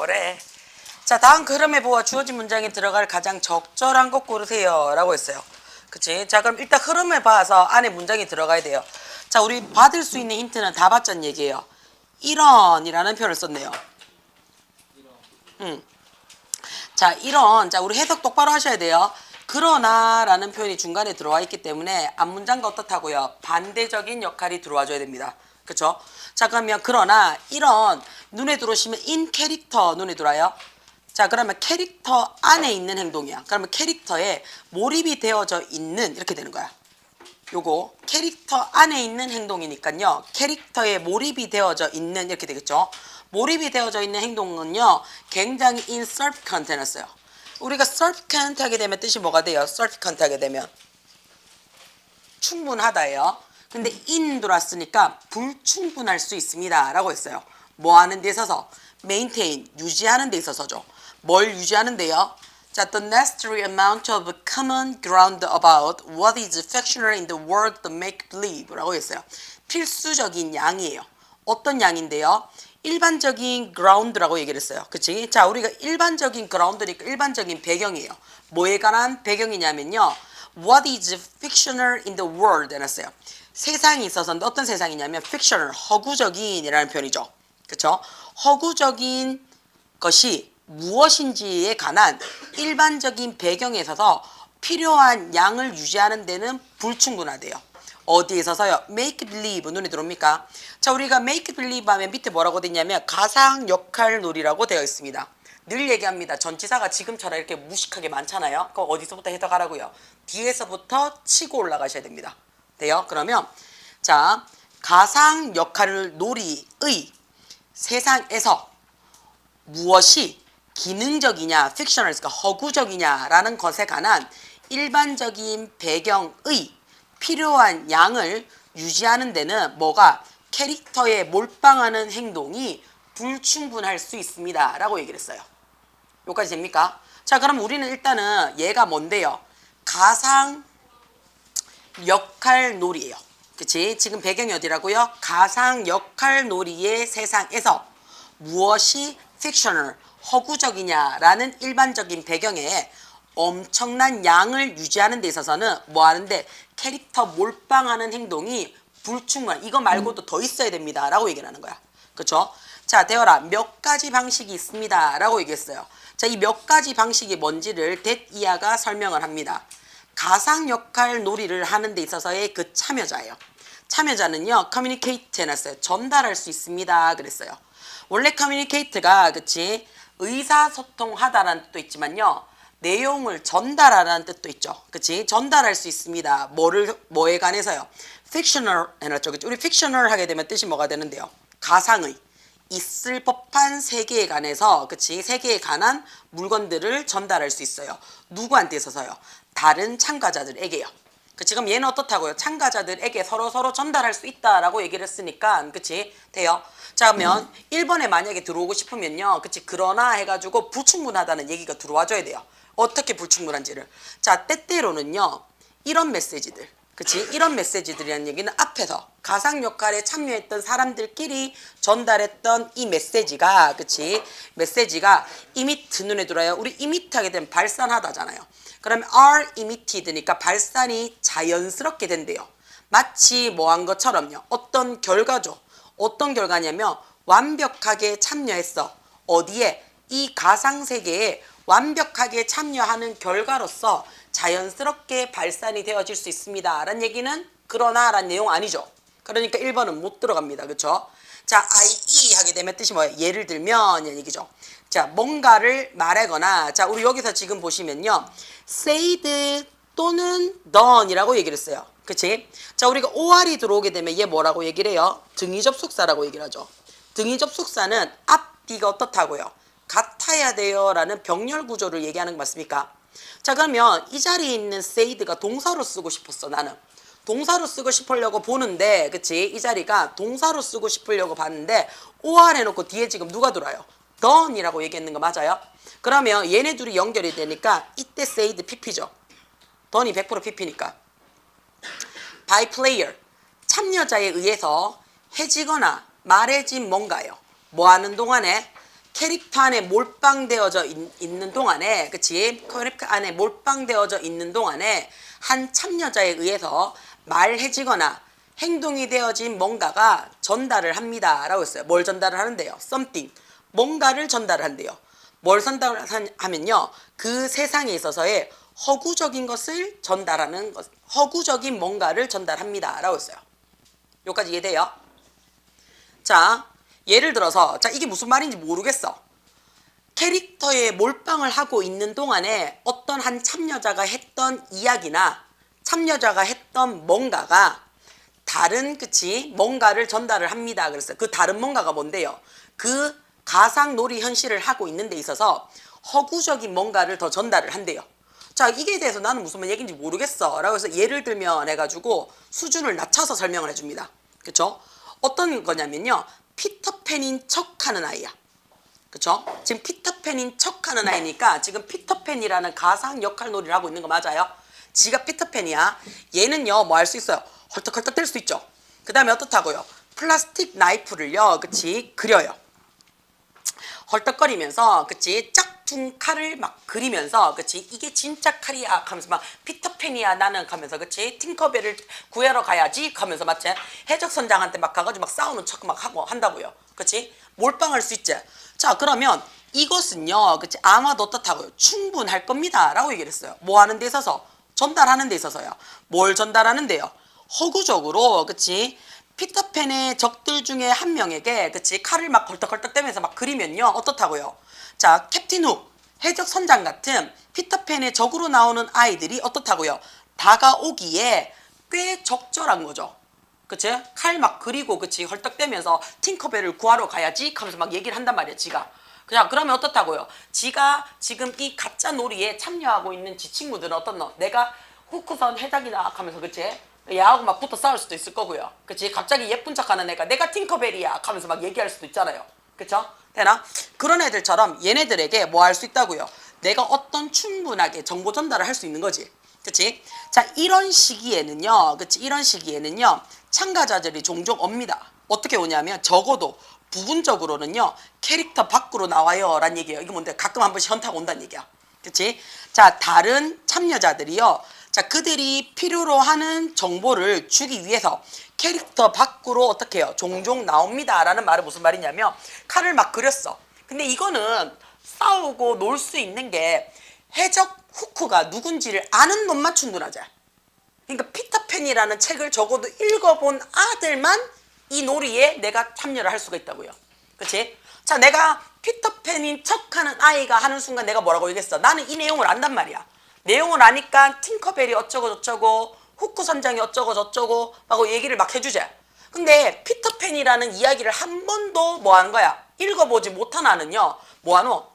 뭐래. 자, 다음 흐름에 보아 주어진 문장에 들어갈 가장 적절한 것 고르세요 라고 했어요. 그치? 자, 그럼 일단 흐름을 봐서 안에 문장이 들어가야 돼요. 자, 우리 받을 수 있는 힌트는 다 받자는 얘기예요. 이런이라는 표현을 썼네요. 자, 이런. 자, 우리 해석 똑바로 하셔야 돼요. 그러나 라는 표현이 중간에 들어와 있기 때문에 앞문장과 어떻다고요? 반대적인 역할이 들어와 줘야 됩니다. 그쵸? 자, 그러면 그러나 이런 눈에 들어오시면 in 캐릭터 눈에 들어와요. 자, 그러면 캐릭터 안에 있는 행동이야. 그러면 캐릭터에 몰입이 되어져 있는 이렇게 되는 거야. 요거 캐릭터 안에 있는 행동이니까요. 캐릭터에 몰입이 되어져 있는 이렇게 되겠죠. 몰입이 되어져 있는 행동은요. 굉장히 insignificant했어요. 우리가 significant 하게 되면 뜻이 뭐가 돼요? significant 하게 되면 충분하다예요. 근데 in 들어왔으니까 불충분할 수 있습니다 라고 했어요. 뭐 하는 데 있어서? maintain, 유지하는 데 있어서죠. 뭘 유지하는데요? 자, the necessary amount of common ground about what is fictional in the world to make believe 라고 했어요. 필수적인 양이에요. 어떤 양인데요? 일반적인 ground라고 얘기를 했어요. 그치? 자, 우리가 일반적인 ground니까 일반적인 배경이에요. 뭐에 관한 배경이냐면요. What is fictional in the world 해놨어요. 세상이 있어서 어떤 세상이냐면 fictional, 허구적인이라는 표현이죠. 그쵸? 허구적인 것이 무엇인지에 관한 일반적인 배경에 있어서 필요한 양을 유지하는 데는 불충분하대요. 어디에 있어서요? make believe 눈에 들어옵니까? 자, 우리가 make believe 하면 밑에 뭐라고 되어 있냐면 가상 역할 놀이라고 되어 있습니다. 늘 얘기합니다. 전치사가 지금처럼 이렇게 무식하게 많잖아요. 그럼 어디서부터 해석하라고요? 뒤에서부터 치고 올라가셔야 됩니다. 돼요? 그러면 자, 가상 역할 놀이의 세상에서 무엇이 기능적이냐, fictional, 그러니까 허구적이냐라는 것에 관한 일반적인 배경의 필요한 양을 유지하는 데는 뭐가 캐릭터에 몰빵하는 행동이 불충분할 수 있습니다 라고 얘기를 했어요. 여기까지 됩니까? 자, 그럼 우리는 일단은 얘가 뭔데요? 가상 역할 놀이에요. 그치? 지금 배경이 어디라고요? 가상 역할 놀이의 세상에서 무엇이 fictional, 허구적이냐라는 일반적인 배경에 엄청난 양을 유지하는 데 있어서는 뭐 하는데 캐릭터 몰빵하는 행동이 불충분. 이거 말고도 더 있어야 됩니다 라고 얘기를 하는 거야. 그쵸? 자, 대열아, 몇 가지 방식이 있습니다 라고 얘기했어요. 자, 이 몇 가지 방식이 뭔지를 댓이아가 설명을 합니다. 가상 역할 놀이를 하는 데 있어서의 그 참여자예요. 참여자는요, communicate 해놨어요. 전달할 수 있습니다 그랬어요. 원래 communicate가 그치 의사소통하다라는 뜻도 있지만요, 내용을 전달하라는 뜻도 있죠. 그치? 전달할 수 있습니다. 뭐에 관해서요? fictional 해놨죠. 그치? 우리 fictional 하게 되면 뜻이 뭐가 되는데요? 가상의, 있을 법한 세계에 관해서, 그치? 세계에 관한 물건들을 전달할 수 있어요. 누구한테 있어서요? 다른 참가자들에게요. 그치? 그럼 얘는 어떻다고요? 참가자들에게 서로 전달할 수 있다라고 얘기를 했으니까, 그치? 돼요? 자, 그러면 1번에 만약에 들어오고 싶으면요, 그치? 그러나 해가지고 불충분하다는 얘기가 들어와줘야 돼요. 어떻게 불충분한지를. 자, 때때로는요, 이런 메시지들, 그치? 이런 메시지들이라는 얘기는 앞에서 가상 역할에 참여했던 사람들끼리 전달했던 이 메시지가, 그치? 메시지가 emit 눈에 들어요. 우리 emit 하게 되면 발산하다잖아요. 그러면 are emited니까 발산이 자연스럽게 된대요. 마치 뭐 한 것처럼요. 어떤 결과죠. 어떤 결과냐면 완벽하게 참여했어. 어디에? 이 가상세계에 완벽하게 참여하는 결과로서 자연스럽게 발산이 되어질 수 있습니다 라는 얘기는 그러나 라는 내용 아니죠. 그러니까 1번은 못 들어갑니다. 그쵸? 자, IE 하게 되면 뜻이 뭐예요? 예를 들면 이런 얘기죠. 자, 뭔가를 말하거나, 자, 우리 여기서 지금 보시면요, said 또는 done 이라고 얘기를 했어요. 그치? 자, 우리가 OR이 들어오게 되면 얘 뭐라고 얘기를 해요? 등위 접속사라고 얘기를 하죠. 등위 접속사는 앞뒤가 어떻다고요? 같아야 돼요 라는 병렬 구조를 얘기하는 거 맞습니까? 자, 그러면 이 자리에 있는 said가 동사로 쓰고 싶었어. 나는 동사로 쓰고 싶으려고 보는데, 그치? 이 자리가 동사로 쓰고 싶으려고 봤는데 OR 해놓고 뒤에 지금 누가 들어와요? done 이라고 얘기했는 거 맞아요? 그러면 얘네 둘이 연결이 되니까 이때 said PP죠. done이 100% PP니까. by player, 참여자에 의해서 해지거나 말해진 뭔가요. 뭐 하는 동안에? 캐릭터 안에 몰빵되어져 있는 동안에, 그치? 캐릭터 안에 몰빵되어져 있는 동안에 한 참여자에 의해서 말해지거나 행동이 되어진 뭔가가 전달을 합니다. 라고 했어요. 뭘 전달을 하는데요? something. 뭔가를 전달을 한대요. 뭘 전달하면요. 그 세상에 있어서의 허구적인 것을 전달하는 것, 허구적인 뭔가를 전달합니다. 라고 했어요. 여기까지 이해돼요? 자, 예를 들어서, 자, 이게 무슨 말인지 모르겠어. 캐릭터에 몰빵을 하고 있는 동안에 어떤 한 참여자가 했던 이야기나 참여자가 했던 뭔가가 다른, 그치? 뭔가를 전달을 합니다. 그랬어요. 그 다른 뭔가가 뭔데요? 그 가상 놀이 현실을 하고 있는 데 있어서 허구적인 뭔가를 더 전달을 한대요. 자, 이게 대해서 나는 무슨 얘기인지 모르겠어. 라고 해서 예를 들면 해가지고 수준을 낮춰서 설명을 해줍니다. 그쵸? 어떤 거냐면요. 피터팬인 척 하는 아이야. 그쵸? 지금 피터팬인 척 하는 아이니까 지금 피터팬이라는 가상 역할 놀이를 하고 있는 거 맞아요? 지가 피터팬이야. 얘는요, 뭐 할 수 있어요? 헐떡헐떡 될 수 있죠. 그 다음에 어떻다고요? 플라스틱 나이프를요, 그치? 그려요. 헐떡거리면서, 그치? 짝퉁 칼을 막 그리면서, 그치? 이게 진짜 칼이야 하면서 막 피터팬이야 나는 하면서, 그치? 팅커벨을 구하러 가야지 하면서 마치 해적선장한테 막 가가지고 막 싸우는 척 막 하고 한다고요. 그치? 몰빵할 수 있지. 자, 그러면 이것은요, 그치? 아마도 어떻다고요? 충분할 겁니다. 라고 얘기를 했어요. 뭐 하는 데 있어서? 전달하는 데 있어서요. 뭘 전달하는데요? 허구적으로, 그치? 피터팬의 적들 중에 한 명에게, 그치? 칼을 막 걸떡걸떡 대면서 막 그리면요. 어떻다고요? 자, 캡틴 훅, 해적 선장 같은 피터팬의 적으로 나오는 아이들이 어떻다고요? 다가오기에 꽤 적절한 거죠. 그치? 칼 막 그리고, 그치? 헐떡대면서 팅커벨을 구하러 가야지 하면서 막 얘기를 한단 말이야, 지가. 그냥 그러면 어떻다고요? 지가 지금 이 가짜 놀이에 참여하고 있는 지 친구들은 어떻노? 내가 후크선 해적이다 하면서, 그치? 얘하고 막 붙어 싸울 수도 있을 거고요. 그치? 갑자기 예쁜 척하는 애가 내가 팅커벨이야 하면서 막 얘기할 수도 있잖아요. 그쵸? 되나? 그런 애들처럼 얘네들에게 뭐 할 수 있다고요? 내가 어떤 충분하게 정보 전달을 할 수 있는 거지. 그치? 자, 이런 시기에는요, 그치? 이런 시기에는요, 참가자들이 종종 옵니다. 어떻게 오냐면, 적어도 부분적으로는요, 캐릭터 밖으로 나와요. 라는 얘기예요. 이게 뭔데? 가끔 한 번씩 현타가 온다는 얘기야. 그치? 자, 다른 참여자들이요, 자, 그들이 필요로 하는 정보를 주기 위해서 캐릭터 밖으로 어떻게 해요? 종종 나옵니다. 라는 말은 무슨 말이냐면, 칼을 막 그렸어. 근데 이거는 싸우고 놀 수 있는 게 해적 후크가 누군지를 아는 놈만 충분하죠. 그러니까 피터팬이라는 책을 적어도 읽어본 아들만 이 놀이에 내가 참여를 할 수가 있다고요. 그치? 자, 내가 피터팬인 척하는 아이가 하는 순간 내가 뭐라고 얘기했어? 나는 이 내용을 안단 말이야. 내용을 아니까 팅커벨이 어쩌고 저쩌고 후크 선장이 어쩌고 저쩌고 하고 얘기를 막 해주자. 근데 피터팬이라는 이야기를 한 번도 뭐 하는 거야? 읽어보지 못한 아는요, 뭐 하노?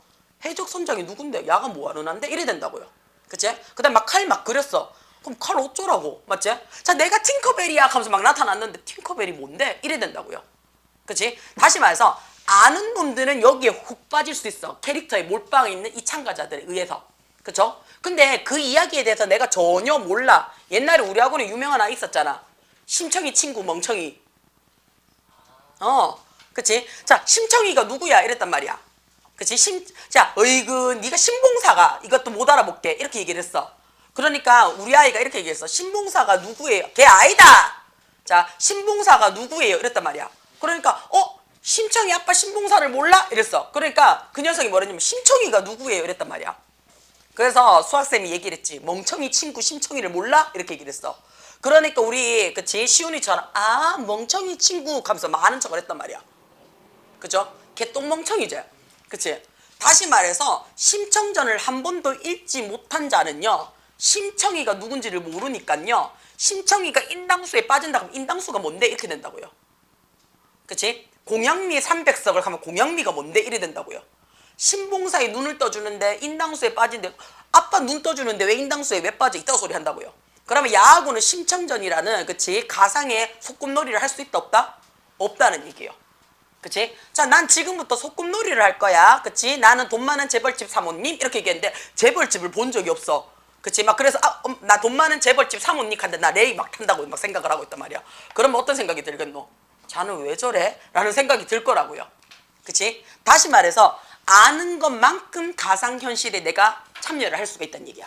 해적 선장이 누군데? 야가 뭐 하는 안데? 이래 된다고요. 그치? 그 다음 막 칼 막 그렸어. 그럼 칼 어쩌라고? 맞지? 자, 내가 팅커벨이야 하면서 막 나타났는데 팅커벨이 뭔데? 이래 된다고요. 그치? 다시 말해서 아는 놈들은 여기에 훅 빠질 수 있어. 캐릭터에 몰빵해 있는 이 참가자들에 의해서. 그쵸? 근데 그 이야기에 대해서 내가 전혀 몰라. 옛날에 우리 학원에 유명한 아이 있었잖아. 심청이 친구 멍청이. 그치? 자, 심청이가 누구야? 이랬단 말이야. 그치? 자, 어이구, 네가 신봉사가 이것도 못 알아볼게. 이렇게 얘기를 했어. 그러니까 우리 아이가 이렇게 얘기했어. 신봉사가 누구예요? 걔 아이다! 자, 신봉사가 누구예요? 이랬단 말이야. 그러니까, 심청이 아빠 신봉사를 몰라? 이랬어. 그러니까 그 녀석이 뭐랬냐면, 심청이가 누구예요? 이랬단 말이야. 그래서 수학쌤이 얘기를 했지. 멍청이 친구 심청이를 몰라? 이렇게 얘기를 했어. 그러니까 우리, 그치? 시훈이처럼, 아, 멍청이 친구 하면서 많은 척을 했단 말이야. 그죠? 걔 똥멍청이지. 그치? 다시 말해서 심청전을 한 번도 읽지 못한 자는요, 심청이가 누군지를 모르니까요, 심청이가 인당수에 빠진다 하면 인당수가 뭔데? 이렇게 된다고요. 그치? 공양미 300석을 하면 공양미가 뭔데? 이래 된다고요. 신봉사에 눈을 떠주는데 인당수에 빠진데, 아빠 눈 떠주는데 왜 인당수에 왜 빠져? 이따 소리 한다고요. 그러면 야하고는 심청전이라는, 그치? 가상의 소꿉놀이를 할 수 있다 없다? 없다는 얘기예요. 그치? 자, 난 지금부터 소꿉놀이를 할 거야. 그치? 나는 돈 많은 재벌집 사모님 이렇게 얘기했는데 재벌집을 본 적이 없어. 그치? 막 그래서 나 돈 많은 재벌집 사모님 한데 나 레이 막 탄다고 막 생각을 하고 있단 말이야. 그러면 어떤 생각이 들겠노? 자는 왜 저래? 라는 생각이 들 거라고요. 그치? 다시 말해서 아는 것만큼 가상현실에 내가 참여를 할 수가 있다는 얘기야.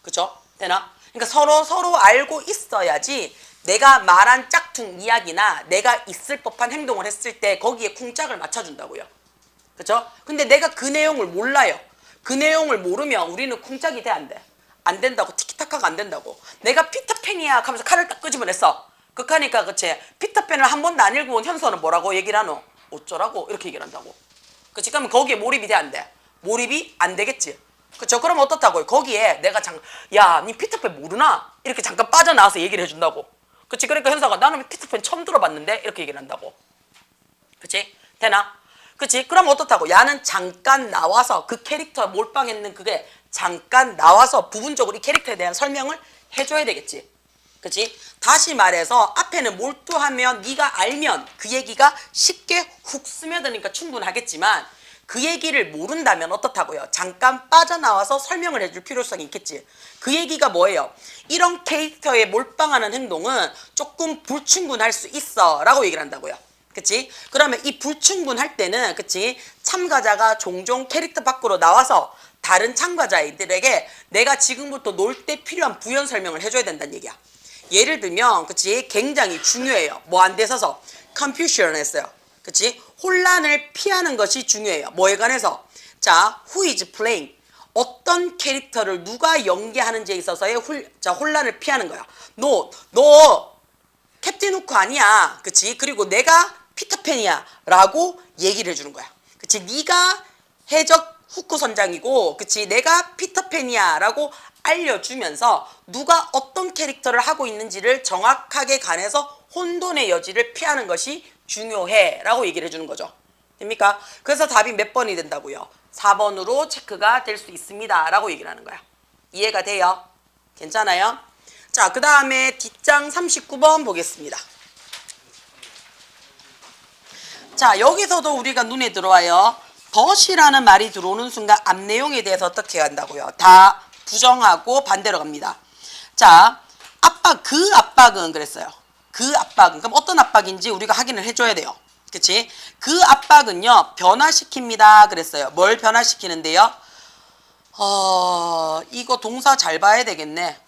그죠? 되나? 그러니까 서로 알고 있어야지 내가 말한 짝퉁 이야기나 내가 있을 법한 행동을 했을 때 거기에 쿵짝을 맞춰준다고요. 그죠? 근데 내가 그 내용을 몰라요. 그 내용을 모르면 우리는 쿵짝이 돼, 안 돼? 안 된다고. 티키타카가 안 된다고. 내가 피터팬이야 하면서 칼을 딱 끄집어냈어. 그러니까 그치? 피터팬을 한 번도 안 읽어본 현서는 뭐라고 얘기를 하노? 어쩌라고? 이렇게 얘기를 한다고. 그치? 그러면 거기에 몰입이 돼, 안 돼? 몰입이 안 되겠지? 그쵸? 그럼 어떻다고요? 거기에 내가 야, 니 피터팬 모르나? 이렇게 잠깐 빠져나와서 얘기를 해준다고. 그치? 그러니까 현서가 나는 피터팬 처음 들어봤는데? 이렇게 얘기를 한다고. 그치? 되나? 그치? 그럼 어떻다고? 야는 잠깐 나와서 그 캐릭터 몰빵했는 그게 잠깐 나와서 부분적으로 이 캐릭터에 대한 설명을 해줘야 되겠지. 그치? 다시 말해서 앞에는 몰두하면 네가 알면 그 얘기가 쉽게 훅 스며드니까 충분하겠지만 그 얘기를 모른다면 어떻다고요? 잠깐 빠져나와서 설명을 해줄 필요성이 있겠지. 그 얘기가 뭐예요? 이런 캐릭터에 몰빵하는 행동은 조금 불충분할 수 있어 라고 얘기를 한다고요. 그치? 그러면 이 불충분할 때는 그치? 참가자가 종종 캐릭터 밖으로 나와서 다른 참가자들에게 내가 지금부터 놀 때 필요한 부연 설명을 해줘야 된다는 얘기야. 예를 들면 그치? 굉장히 중요해요. 뭐 안 돼 있어서 confusion 했어요. 그치? 혼란을 피하는 것이 중요해요. 뭐에 관해서? 자, who is playing? 어떤 캐릭터를 누가 연기하는지에 있어서의 혼란을 피하는 거야. 너 캡틴 후크 아니야. 그치? 그리고 내가 피터팬이야 라고 얘기를 해주는 거야. 그치? 네가 해적 후크 선장이고 그치? 내가 피터팬이야 라고 알려주면서 누가 어떤 캐릭터를 하고 있는지를 정확하게 관해서 혼돈의 여지를 피하는 것이 중요해 라고 얘기를 해주는 거죠. 됩니까? 그래서 답이 몇 번이 된다고요? 4번으로 체크가 될 수 있습니다 라고 얘기를 하는 거야. 이해가 돼요? 괜찮아요? 자, 그 다음에 뒷장 39번 보겠습니다. 자, 여기서도 우리가 눈에 들어와요. 덫이라는 말이 들어오는 순간 앞 내용에 대해서 어떻게 한다고요? 다 부정하고 반대로 갑니다. 자, 그 압박은 그랬어요. 그 압박은 그럼 어떤 압박인지 우리가 확인을 해줘야 돼요. 그치? 그 압박은요 변화시킵니다 그랬어요. 뭘 변화시키는데요? 이거 동사 잘 봐야 되겠네.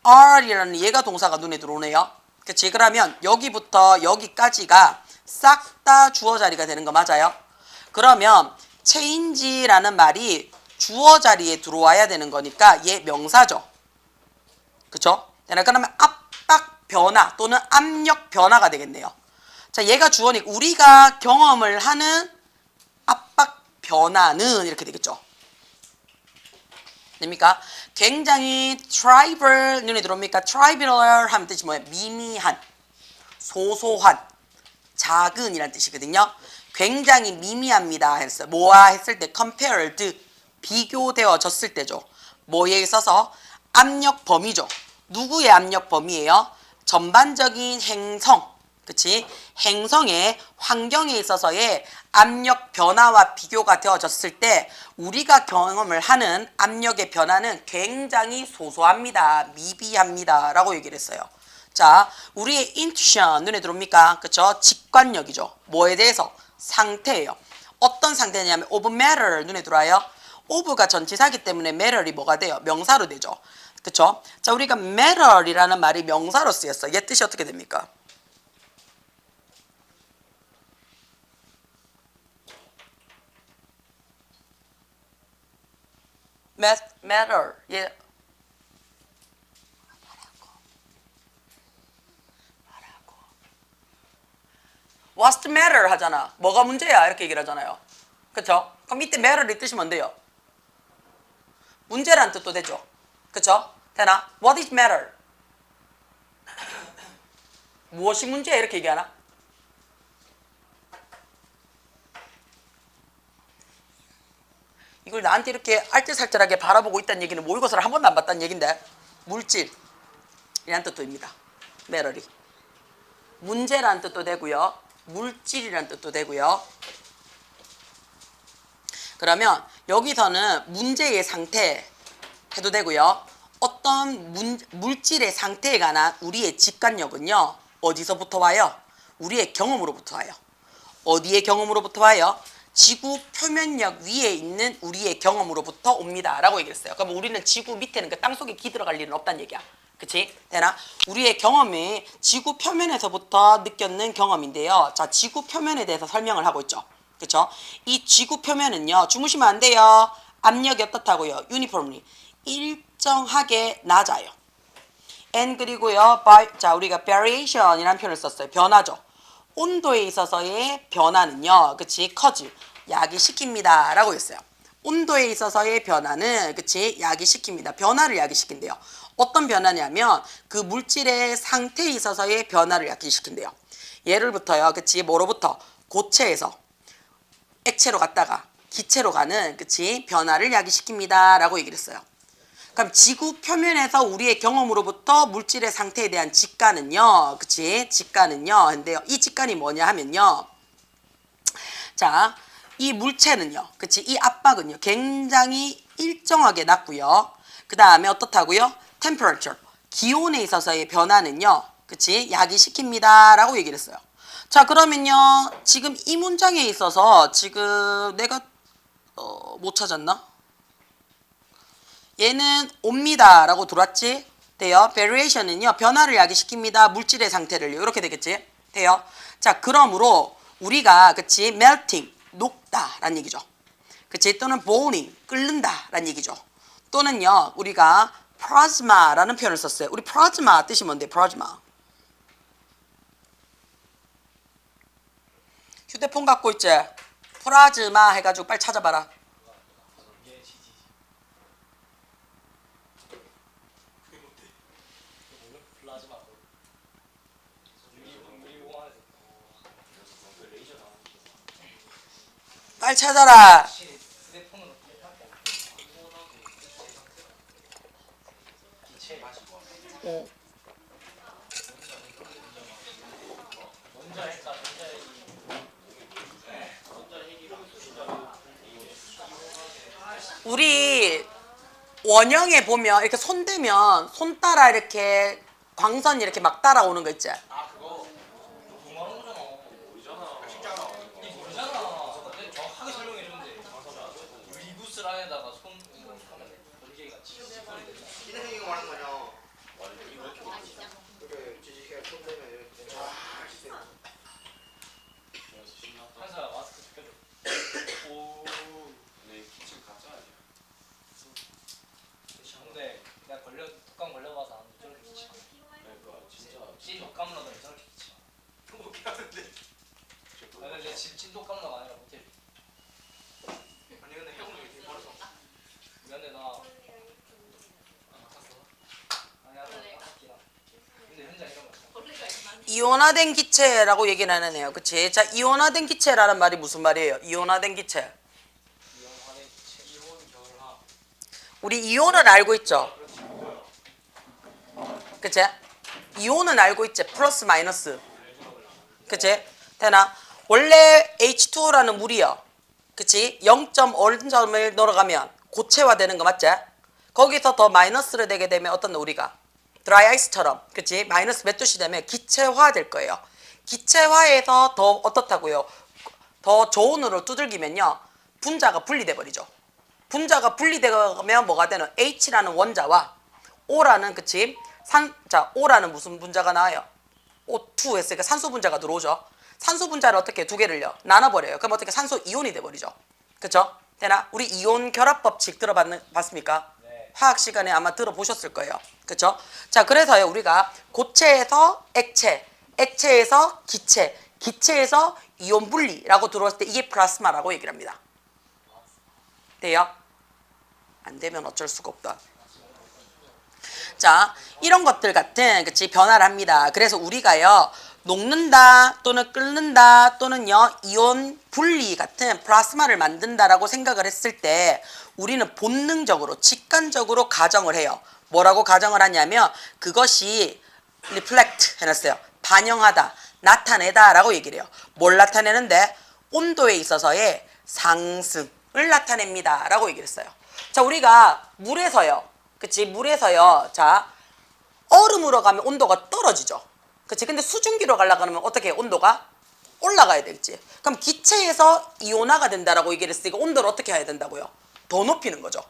R이라는 얘가 동사가 눈에 들어오네요. 그치? 그러면 여기부터 여기까지가 싹 다 주어 자리가 되는 거 맞아요? 그러면 change라는 말이 주어 자리에 들어와야 되는 거니까 얘 명사죠. 그쵸? 그러면 압박 변화 또는 압력 변화가 되겠네요. 자, 얘가 주어니까 우리가 경험을 하는 압박 변화는 이렇게 되겠죠. 됩니까? 굉장히 tribal 눈에 들어옵니까? tribal 하면 뜻이 뭐예요? 미미한, 소소한, 작은 이란 뜻이거든요. 굉장히 미미합니다 했어요. 뭐와 했을 때 compared, 비교되어졌을 때죠. 뭐에 있어서? 압력 범위죠. 누구의 압력 범위예요? 전반적인 행성, 그치? 행성의 환경에 있어서의 압력 변화와 비교가 되어졌을 때 우리가 경험을 하는 압력의 변화는 굉장히 소소합니다. 미비합니다. 라고 얘기를 했어요. 자, 우리의 intuition 눈에 들어옵니까? 그쵸? 직관력이죠. 뭐에 대해서? 상태예요. 어떤 상태냐면 of matter 눈에 들어와요. of가 전치사기 때문에 matter이 뭐가 돼요? 명사로 되죠. 그쵸? 자, 우리가 matter이라는 말이 명사로 쓰였어. 얘 뜻이 어떻게 됩니까? matter. 얘 What's the matter 하잖아. 뭐가 문제야? 이렇게 얘기를 하잖아요. 그쵸? 그럼 이때 matter이 뜻이 뭔데요? 문제란 뜻도 되죠. 그쵸? 되나? What is matter? 무엇이 문제야? 이렇게 얘기하나? 이걸 나한테 이렇게 알뜰살뜰하게 바라보고 있다는 얘기는 모의고사를 한 번도 안 봤다는 얘긴데 물질 이란 뜻도입니다. matter이 문제란 뜻도 되고요. 물질이란 뜻도 되고요. 그러면 여기서는 문제의 상태 해도 되고요. 어떤 물질의 상태에 관한 우리의 직관력은요. 어디서부터 와요? 우리의 경험으로부터 와요. 어디의 경험으로부터 와요? 지구 표면력 위에 있는 우리의 경험으로부터 옵니다 라고 얘기했어요. 그럼 우리는 지구 밑에는 그 땅속에 기 들어갈 일은 없다는 얘기야. 그치? 되나? 우리의 경험이 지구 표면에서부터 느꼈는 경험인데요. 자, 지구 표면에 대해서 설명을 하고 있죠. 그쵸? 이 지구 표면은요, 주무시면 안 돼요. 압력이 어떻다고요? 유니폼리. 일정하게 낮아요. and 그리고요, 자, 우리가 variation이라는 표현을 썼어요. 변화죠. 온도에 있어서의 변화는요, 그치? 커즈. 야기시킵니다. 라고 했어요. 온도에 있어서의 변화는, 그치? 야기시킵니다. 변화를 야기시킨대요. 어떤 변화냐면, 그 물질의 상태에 있어서의 변화를 야기시킨대요. 예를부터요, 그치? 뭐로부터? 고체에서 액체로 갔다가 기체로 가는, 그치? 변화를 야기시킵니다. 라고 얘기를 했어요. 그럼 지구 표면에서 우리의 경험으로부터 물질의 상태에 대한 직관은요, 그치? 직관은요, 근데요, 이 직관이 뭐냐 하면요, 자, 이 물체는요, 그치? 이 압박은요, 굉장히 일정하게 낮고요. 그 다음에 어떻다고요? temperature, 기온에 있어서의 변화는요, 그치? 야기시킵니다. 라고 얘기를 했어요. 자, 그러면요, 지금 이 문장에 있어서 지금 내가 못 찾았나? 얘는 옵니다 라고 들어왔지? 돼요. variation은요, 변화를 야기시킵니다. 물질의 상태를요. 이렇게 되겠지? 돼요. 자, 그러므로 우리가, 그치? melting, 녹다 라는 얘기죠. 그치? 또는 boiling, 끓는다 라는 얘기죠. 또는요, 우리가 plasma라는 표현을 썼어요. 우리 plasma 뜻이 뭔데? plasma. 휴대폰 갖고 있지? 플라즈마 해가지고 빨리 찾아봐라. 빨리 찾아라. 우리 원형에 보면 이렇게 손 대면 손 따라 이렇게 광선이 이렇게 막 따라오는 거 있지? 아 그거 동화는 거잖아. 모르잖아. 니 모르잖아. 근데 정확하게 설명해 주는데. 유리구슬 안에다가 손 하면 번개가 지소리 되잖아. 기능이 이거 말하는 거냐? 그래, 지지가 손 대면 이렇게 쫙 씻어요. 한사 마스크 벗겨줘. 오. 근데 기침 가짜 아니야? 근데 내가 독감 걸려봐서 안 저렇게 기침. 그러니까 진짜 찐 독감러는 저렇게 기침. 못게 하는데. 아 근데 지금 찐 독감러가 아니라 못해. 아니 근데 형은 왜 이렇게 버려서? 미안해 나. 아니야 나 바뀌라. 근데 현장 이런 거 있어. 이온화된 기체라고 얘기는 하네요. 그치? 자, 이온화된 기체라는 말이 무슨 말이에요? 이온화된 기체. 이온화된 기체. 이온 결합. 우리 이온은 알고 있죠? 그치? 이온은 알고 있지? 플러스 마이너스. 그치? 되나? 원래 H2O라는 물이요. 그치? 0.5점을 넘어가면 고체화 되는 거 맞지? 거기서 더 마이너스를 되게 되면 어떤 우리가 드라이 아이스처럼, 그치? 마이너스 몇 도씨 되면 기체화 될 거예요. 기체화해서 더 어떻다고요? 더 저온으로 두들기면요, 분자가 분리돼 버리죠. 분자가 분리되면 뭐가 되는? H라는 원자와 O라는, 그치? 자, O라는 무슨 분자가 나와요? O2 했으니까 산소 분자가 들어오죠. 산소 분자를 어떻게 두 개를요? 나눠버려요. 그럼 어떻게 산소 이온이 돼버리죠. 그쵸? 되나? 우리 이온 결합 법칙 들어봤습니까? 네. 화학 시간에 아마 들어보셨을 거예요. 그쵸? 자, 그래서요, 우리가 고체에서 액체, 액체에서 기체, 기체에서 이온 분리라고 들어왔을 때 이게 플라스마라고 얘기를 합니다. 돼요? 안 되면 어쩔 수가 없다. 자, 이런 것들 같은, 그치, 변화를 합니다. 그래서 우리가요, 녹는다 또는 끓는다 또는요, 이온 분리 같은 플라스마를 만든다라고 생각을 했을 때 우리는 본능적으로, 직관적으로 가정을 해요. 뭐라고 가정을 하냐면 그것이 reflect 해놨어요. 반영하다, 나타내다 라고 얘기를 해요. 뭘 나타내는데? 온도에 있어서의 상승을 나타냅니다 라고 얘기를 했어요. 자, 우리가 물에서요, 그치, 물에서요, 자, 얼음으로 가면 온도가 떨어지죠. 그치, 근데 수증기로 가려고 하면 어떻게 해요? 온도가 올라가야 되겠지. 그럼 기체에서 이온화가 된다라고 얘기를 했으니까 온도를 어떻게 해야 된다고요? 더 높이는 거죠.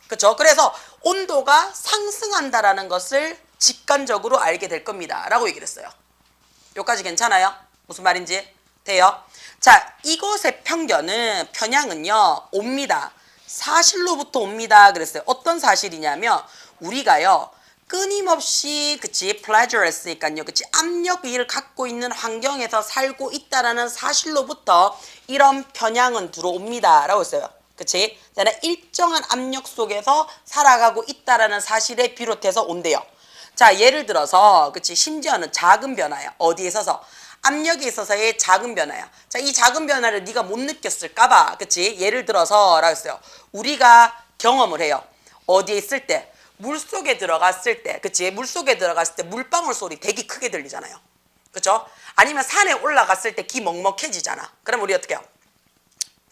그렇죠? 그래서 온도가 상승한다라는 것을 직관적으로 알게 될 겁니다. 라고 얘기를 했어요. 여기까지 괜찮아요? 무슨 말인지? 돼요? 자, 이것의 편향은요, 옵니다. 사실로부터 옵니다. 그랬어요. 어떤 사실이냐면, 우리가요, 끊임없이, 그치, pleasure 했으니까요, 그치, 압력을 갖고 있는 환경에서 살고 있다라는 사실로부터 이런 편향은 들어옵니다. 라고 했어요. 그치? 일정한 압력 속에서 살아가고 있다라는 사실에 비롯해서 온대요. 자, 예를 들어서, 그치, 심지어는 작은 변화야. 어디에 있어서? 압력에 있어서의 작은 변화야. 자, 이 작은 변화를 네가 못 느꼈을까봐, 그치? 예를 들어서, 라고 했어요. 우리가 경험을 해요. 어디에 있을 때? 물속에 들어갔을 때, 그치? 물속에 들어갔을 때 물방울 소리 되게 크게 들리잖아요. 그쵸? 아니면 산에 올라갔을 때 기 먹먹해지잖아. 그럼 우리 어떻게 해요?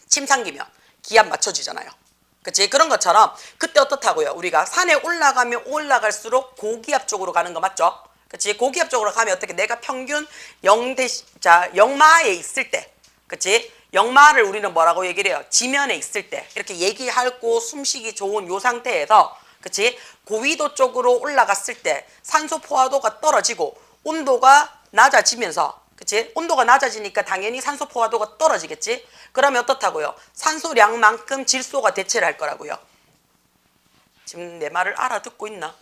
침 삼기면 기압 맞춰지잖아요. 그치? 그런 것처럼 그때 어떻다고요? 우리가 산에 올라가면 올라갈수록 고기압 쪽으로 가는 거 맞죠? 그치? 고기압 쪽으로 가면 어떻게? 내가 평균 0마에 있을 때, 그치? 0마를 우리는 뭐라고 얘기를 해요? 지면에 있을 때 이렇게 얘기하고 숨쉬기 좋은 요 상태에서, 그치? 고위도 쪽으로 올라갔을 때 산소 포화도가 떨어지고 온도가 낮아지면서, 그치? 온도가 낮아지니까 당연히 산소 포화도가 떨어지겠지? 그러면 어떻다고요? 산소량만큼 질소가 대체를 할 거라고요. 지금 내 말을 알아듣고 있나?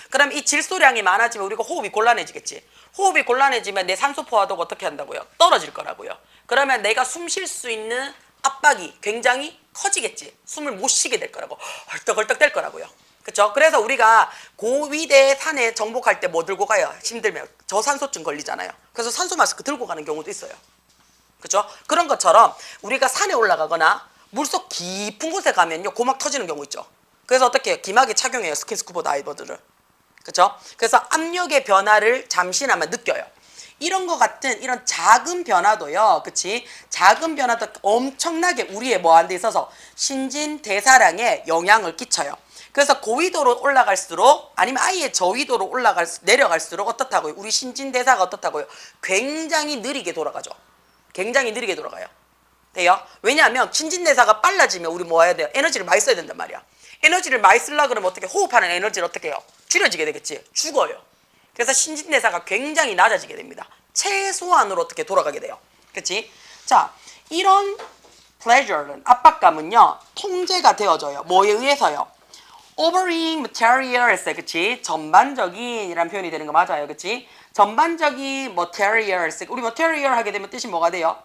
그럼 이 질소량이 많아지면 우리가 호흡이 곤란해지겠지? 호흡이 곤란해지면 내 산소 포화도가 어떻게 한다고요? 떨어질 거라고요. 그러면 내가 숨 쉴 수 있는 압박이 굉장히 커지겠지? 숨을 못 쉬게 될 거라고. 헐떡헐떡 될 거라고요. 그렇죠? 그래서 우리가 고위대 산에 정복할 때 뭐 들고 가요? 힘들면 저산소증 걸리잖아요. 그래서 산소 마스크 들고 가는 경우도 있어요. 그렇죠? 그런 것처럼 우리가 산에 올라가거나 물속 깊은 곳에 가면요, 고막 터지는 경우 있죠. 그래서 어떻게 해요? 기막에 착용해요, 스킨스쿠버 다이버들을. 그렇죠? 그래서 압력의 변화를 잠시나마 느껴요. 이런 것 같은 이런 작은 변화도요, 그치? 작은 변화도 엄청나게 우리의 뭐한 데 있어서 신진대사량에 영향을 끼쳐요. 그래서 고위도로 올라갈수록, 아니면 아예 저위도로 내려갈수록 어떻다고요? 우리 신진대사가 어떻다고요? 굉장히 느리게 돌아가죠. 굉장히 느리게 돌아가요. 돼요? 왜냐하면 신진대사가 빨라지면 우리 뭐 해야 돼요? 에너지를 많이 써야 된단 말이야. 에너지를 많이 쓰려고 그러면 어떻게, 호흡하는 에너지를 어떻게 해요? 줄여지게 되겠지. 죽어요. 그래서 신진대사가 굉장히 낮아지게 됩니다. 최소한으로 어떻게 돌아가게 돼요. 그치? 자, 이런 pleasure는, 압박감은요, 통제가 되어져요. 뭐에 의해서요? overall material 했어요. 그치? 전반적인 이란 표현이 되는 거 맞아요. 그치? 전반적인 material, 우리 material 하게 되면 뜻이 뭐가 돼요?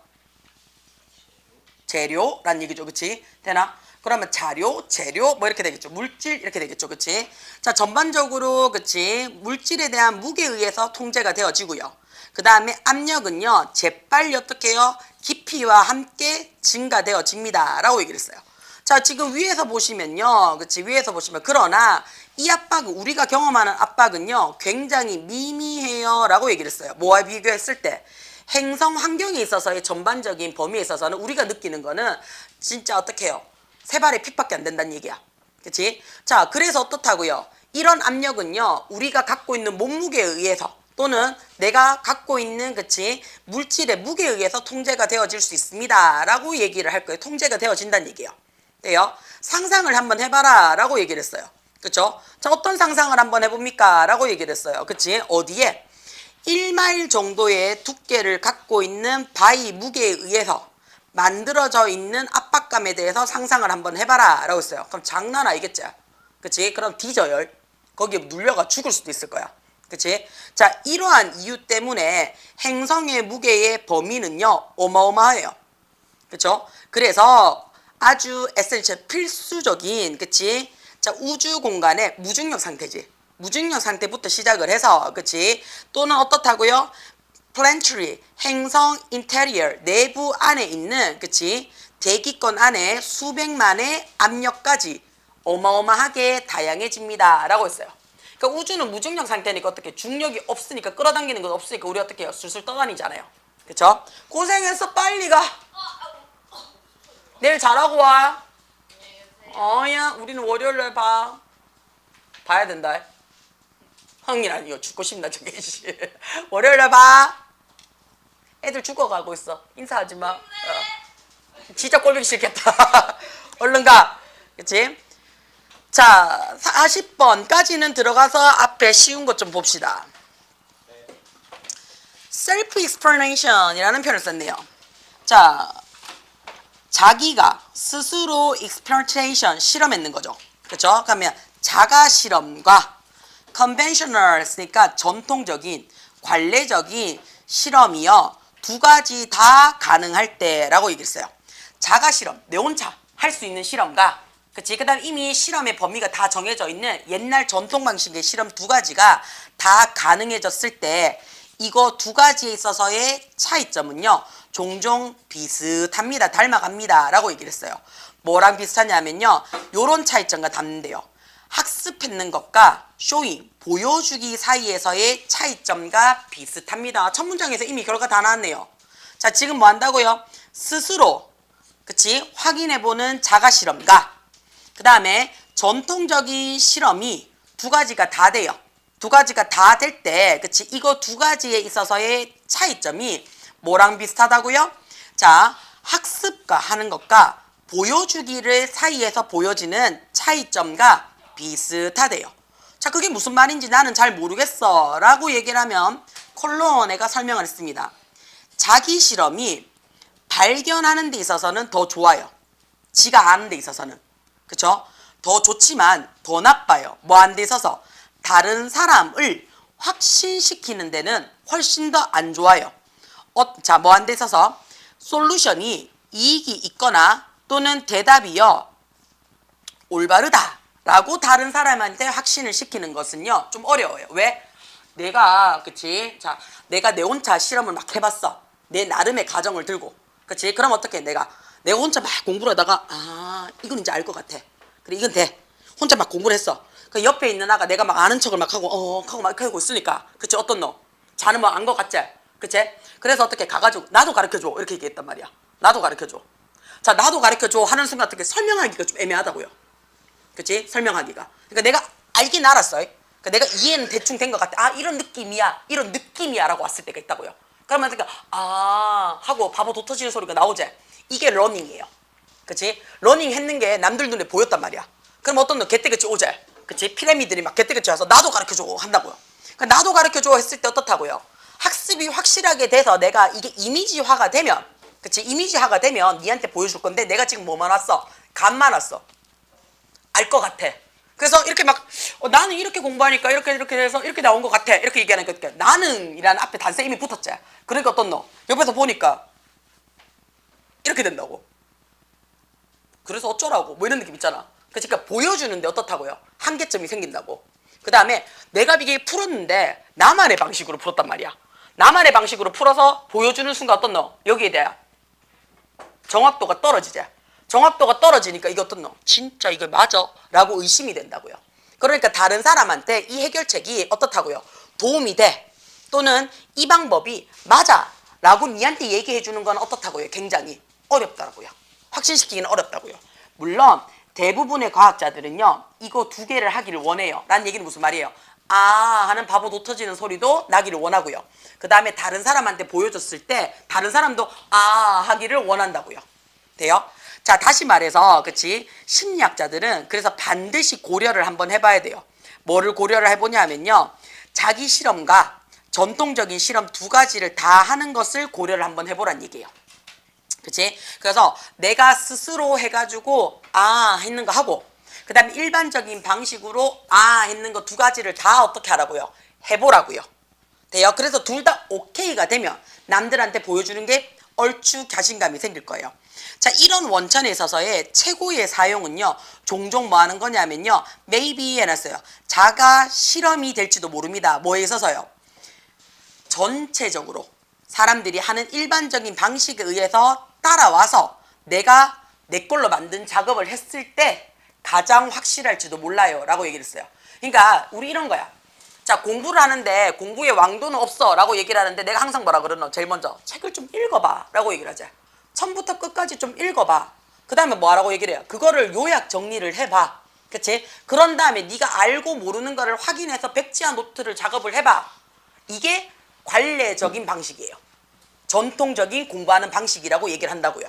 재료란 얘기죠. 그치? 되나? 그러면 자료, 재료 뭐 이렇게 되겠죠. 물질 이렇게 되겠죠. 그치? 자, 전반적으로, 그치? 물질에 대한 무게에 의해서 통제가 되어지고요. 그 다음에 압력은요, 재빨리 어떻게 해요? 깊이와 함께 증가되어집니다. 라고 얘기를 했어요. 자, 지금 위에서 보시면요, 그치? 위에서 보시면, 그러나 이 압박은, 우리가 경험하는 압박은요, 굉장히 미미해요. 라고 얘기를 했어요. 뭐와 비교했을 때? 행성 환경에 있어서의 전반적인 범위에 있어서는 우리가 느끼는 거는 진짜 어떻게 해요? 세 발의 픽밖에 안 된다는 얘기야. 그치? 자, 그래서 어떻다고요? 이런 압력은요, 우리가 갖고 있는 몸무게에 의해서 또는 내가 갖고 있는, 그치, 물질의 무게에 의해서 통제가 되어질 수 있습니다. 라고 얘기를 할 거예요. 통제가 되어진다는 얘기예요. 돼요? 상상을 한번 해봐라. 라고 얘기를 했어요. 그쵸? 자, 어떤 상상을 한번 해봅니까? 라고 얘기를 했어요. 그치? 어디에? 1마일 정도의 두께를 갖고 있는 바위 무게에 의해서 만들어져 있는 압박감에 대해서 상상을 한번 해봐라 라고 했어요. 그럼 장난 아니겠지? 그치? 그럼 뒤져요. 거기에 눌려가 죽을 수도 있을 거야. 그치? 자, 이러한 이유 때문에 행성의 무게의 범위는요, 어마어마해요. 그쵸? 그래서 아주 에센셜 필수적인, 그치? 자, 우주 공간의 무중력 상태지. 무중력 상태부터 시작을 해서, 그치? 또는 어떻다고요? 플랜트리, 행성 인테리어, 내부 안에 있는, 그치? 대기권 안에 수백만의 압력까지 어마어마하게 다양해집니다. 라고 했어요. 그러니까 우주는 무중력 상태니까 어떻게, 중력이 없으니까, 끌어당기는 건 없으니까 우리 어떻게 해요? 술술 떠다니잖아요. 그쵸? 고생했어, 빨리 가. 내일 잘하고 와. 야, 우리는 월요일날 봐. 봐야 된다. 흥이라니요. 죽고 싶나 저게. 월요일날 봐. 애들 죽어가고 있어. 인사하지 마. 진짜 꼴보기 싫겠다. 얼른 가. 그치? 자, 40번까지는 들어가서 앞에 쉬운 것 좀 봅시다. self-explanation이라는 표현을 썼네요. 자, 자기가 스스로 experimentation, 실험했는 거죠. 그렇죠? 그러면 자가 실험과 conventional 했으니까 전통적인, 관례적인 실험이요. 두 가지 다 가능할 때라고 얘기했어요. 자가 실험, 내 혼자 할 수 있는 실험과 그치? 그 다음 이미 실험의 범위가 다 정해져 있는 옛날 전통 방식의 실험 두 가지가 다 가능해졌을 때 이거 두 가지에 있어서의 차이점은요. 종종 비슷합니다. 닮아갑니다. 라고 얘기를 했어요. 뭐랑 비슷하냐면요. 요런 차이점과 닮는데요. 학습했는 것과 showing, 보여주기 사이에서의 차이점과 비슷합니다. 첫 문장에서 이미 결과 다 나왔네요. 자, 지금 뭐 한다고요? 스스로, 그치? 확인해보는 자가 실험과 그 다음에 전통적인 실험이 두 가지가 다 돼요. 두 가지가 다 될 때, 그치? 이거 두 가지에 있어서의 차이점이 뭐랑 비슷하다고요? 자, 학습과 하는 것과 보여주기를 사이에서 보여지는 차이점과 비슷하대요. 자, 그게 무슨 말인지 나는 잘 모르겠어 라고 얘기를 하면 콜론애가 설명을 했습니다. 자기 실험이 발견하는 데 있어서는 더 좋아요. 지가 아는 데 있어서는. 그쵸? 더 좋지만 더 나빠요. 뭐 하는 데 있어서? 다른 사람을 확신시키는 데는 훨씬 더 안 좋아요. 자, 뭐 하는 데 있어서? 솔루션이 이익이 있거나 또는 대답이요. 올바르다 라고 다른 사람한테 확신을 시키는 것은요. 좀 어려워요. 왜? 내가, 그치? 자, 내가 내 혼자 실험을 막 해봤어. 내 나름의 가정을 들고. 그치? 그럼 어떻게 내가 혼자 막 공부를 하다가 이건 이제 알 것 같아. 그래 이건 돼. 혼자 막 공부를 했어. 그 옆에 있는 아가 내가 막 아는 척을 막 하고 하고 막 하고 있으니까 그치? 어떤 너? 자는 뭐 안 것 같지? 그치? 그래서 어떻게 가가지고 나도 가르쳐줘 이렇게 얘기했단 말이야. 나도 가르쳐줘. 자, 나도 가르쳐줘 하는 순간 어떻게 설명하기가 좀 애매하다고요. 그치? 설명하기가. 그러니까 내가 알긴 알았어. 그러니까 내가 이해는 대충 된 것 같아. 이런 느낌이야. 이런 느낌이야 라고 왔을 때가 있다고요. 그러면 그러니까 하고 바보 도 터지는 소리가 나오지. 이게 러닝이에요. 그치? 러닝 했는 게 남들 눈에 보였단 말이야. 그럼 어떤 너 개떼같이 오제. 그치? 피라미드들이 막 개떼같이 와서 나도 가르쳐줘 한다고요. 그러니까 나도 가르쳐줘 했을 때 어떻다고요? 학습이 확실하게 돼서 내가 이게 이미지화가 되면 그치? 이미지화가 되면 니한테 보여줄 건데 내가 지금 뭐만 왔어? 감만 왔어. 알 것 같아. 그래서 이렇게 막 나는 이렇게 공부하니까 이렇게 해서 이렇게 나온 것 같아. 이렇게 얘기하는 거니까 나는이라는 앞에 단서 이미 붙었지. 그러니까 어떤 너 옆에서 보니까 이렇게 된다고. 그래서 어쩌라고 뭐 이런 느낌 있잖아. 그러니까 보여주는데 어떻다고요? 한계점이 생긴다고. 그 다음에 내가 이게 풀었는데 나만의 방식으로 풀었단 말이야. 나만의 방식으로 풀어서 보여주는 순간 어떤 너 여기에 대한 정확도가 떨어지지. 정확도가 떨어지니까 이게 어떤 너 진짜 이거 맞아? 라고 의심이 된다고요. 그러니까 다른 사람한테 이 해결책이 어떻다고요? 도움이 돼. 또는 이 방법이 맞아 라고 니한테 얘기해 주는 건 어떻다고요? 굉장히 어렵다고요. 확신시키기는 어렵다고요. 물론 대부분의 과학자들은요 이거 두 개를 하기를 원해요. 라는 얘기는 무슨 말이에요? 하는 바보 도 터지는 소리도 나기를 원하고요. 그 다음에 다른 사람한테 보여줬을 때 다른 사람도 하기를 원한다고요. 돼요? 자, 다시 말해서 그치? 심리학자들은 그래서 반드시 고려를 한번 해봐야 돼요. 뭐를 고려를 해보냐면요. 자기 실험과 전통적인 실험 두 가지를 다 하는 것을 고려를 한번 해보란 얘기예요. 그치? 그래서 내가 스스로 해가지고 했는 거 하고 그 다음에 일반적인 방식으로 했는 거 두 가지를 다 어떻게 하라고요? 해보라고요. 돼요? 그래서 둘 다 오케이가 되면 남들한테 보여주는 게 얼추 자신감이 생길 거예요. 자, 이런 원천에 있어서의 최고의 사용은요. 종종 뭐 하는 거냐면요. maybe 해놨어요. 자가 실험이 될지도 모릅니다. 뭐에 있어서요? 전체적으로 사람들이 하는 일반적인 방식에 의해서 따라와서 내가 내 걸로 만든 작업을 했을 때 가장 확실할지도 몰라요 라고 얘기를 했어요. 그러니까 우리 이런 거야. 자, 공부를 하는데 공부에 왕도는 없어 라고 얘기를 하는데 내가 항상 뭐라 그러노? 제일 먼저 책을 좀 읽어봐 라고 얘기를 하자. 처음부터 끝까지 좀 읽어봐. 그 다음에 뭐 하라고 얘기를 해요? 그거를 요약 정리를 해봐. 그치? 그런 다음에 네가 알고 모르는 거를 확인해서 백지와 노트를 작업을 해봐. 이게 관례적인 방식이에요. 전통적인 공부하는 방식이라고 얘기를 한다고요.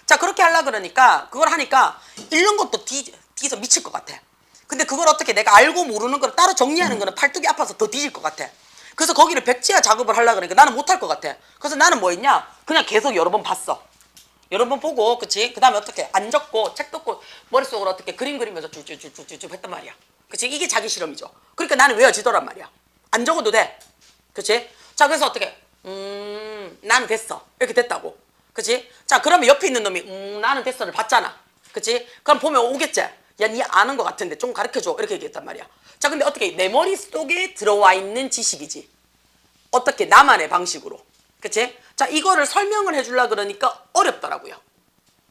자, 그렇게 하려 그러니까 그걸 하니까 읽는 것도 뒤에서 미칠 것 같아. 근데 그걸 어떻게 내가 알고 모르는 걸 따로 정리하는 거는 팔뚝이 아파서 더 뒤질 것 같아. 그래서 거기를 백지화 작업을 하려 그러니까 나는 못할 것 같아. 그래서 나는 뭐 했냐? 그냥 계속 여러 번 봤어. 여러 번 보고, 그치? 그 다음에 어떻게 안 적고 책 덮고 머릿속으로 어떻게 그림 그리면서 쭉쭉쭉쭉쭉 했단 말이야. 그치? 이게 자기 실험이죠. 그러니까 나는 외워지더란 말이야. 안 적어도 돼. 그치? 자, 그래서 어떻게 나는 됐어. 이렇게 됐다고. 그치? 자, 그러면 옆에 있는 놈이 나는 됐어를 봤잖아. 그치? 그럼 보면 오겠지? 야, 니 아는 것 같은데 좀 가르쳐줘. 이렇게 얘기했단 말이야. 자, 근데 어떻게 내 머릿속에 들어와 있는 지식이지. 어떻게 나만의 방식으로. 그치? 자, 이거를 설명을 해주려 그러니까 어렵더라고요.